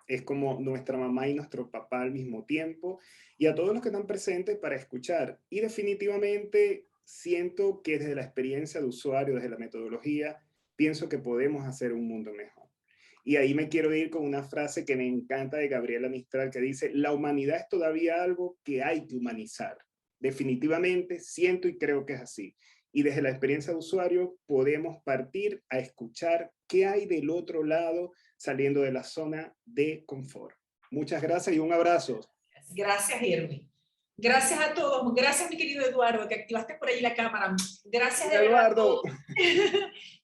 es como nuestra mamá y nuestro papá al mismo tiempo, y a todos los que están presentes para escuchar. Y definitivamente siento que desde la experiencia de usuario, desde la metodología, pienso que podemos hacer un mundo mejor. Y ahí me quiero ir con una frase que me encanta de Gabriela Mistral, que dice: la humanidad es todavía algo que hay que humanizar. Definitivamente siento y creo que es así. Y desde la experiencia de usuario podemos partir a escuchar qué hay del otro lado, saliendo de la zona de confort. Muchas gracias y un abrazo. Gracias, Erwin. Gracias a todos. Gracias, mi querido Eduardo, que activaste por ahí la cámara. Gracias, Eduardo.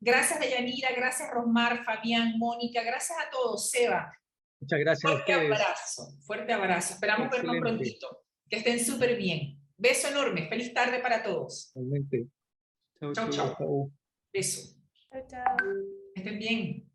Gracias, Deyanira. Gracias, Rosmar, Fabián, Mónica. Gracias a todos. Seba. Muchas gracias a ustedes. Fuerte abrazo. Esperamos vernos prontito. Que estén súper bien. Beso enorme. Feliz tarde para todos. Realmente. Chau, chau. Beso. Chao, chao. Estén bien.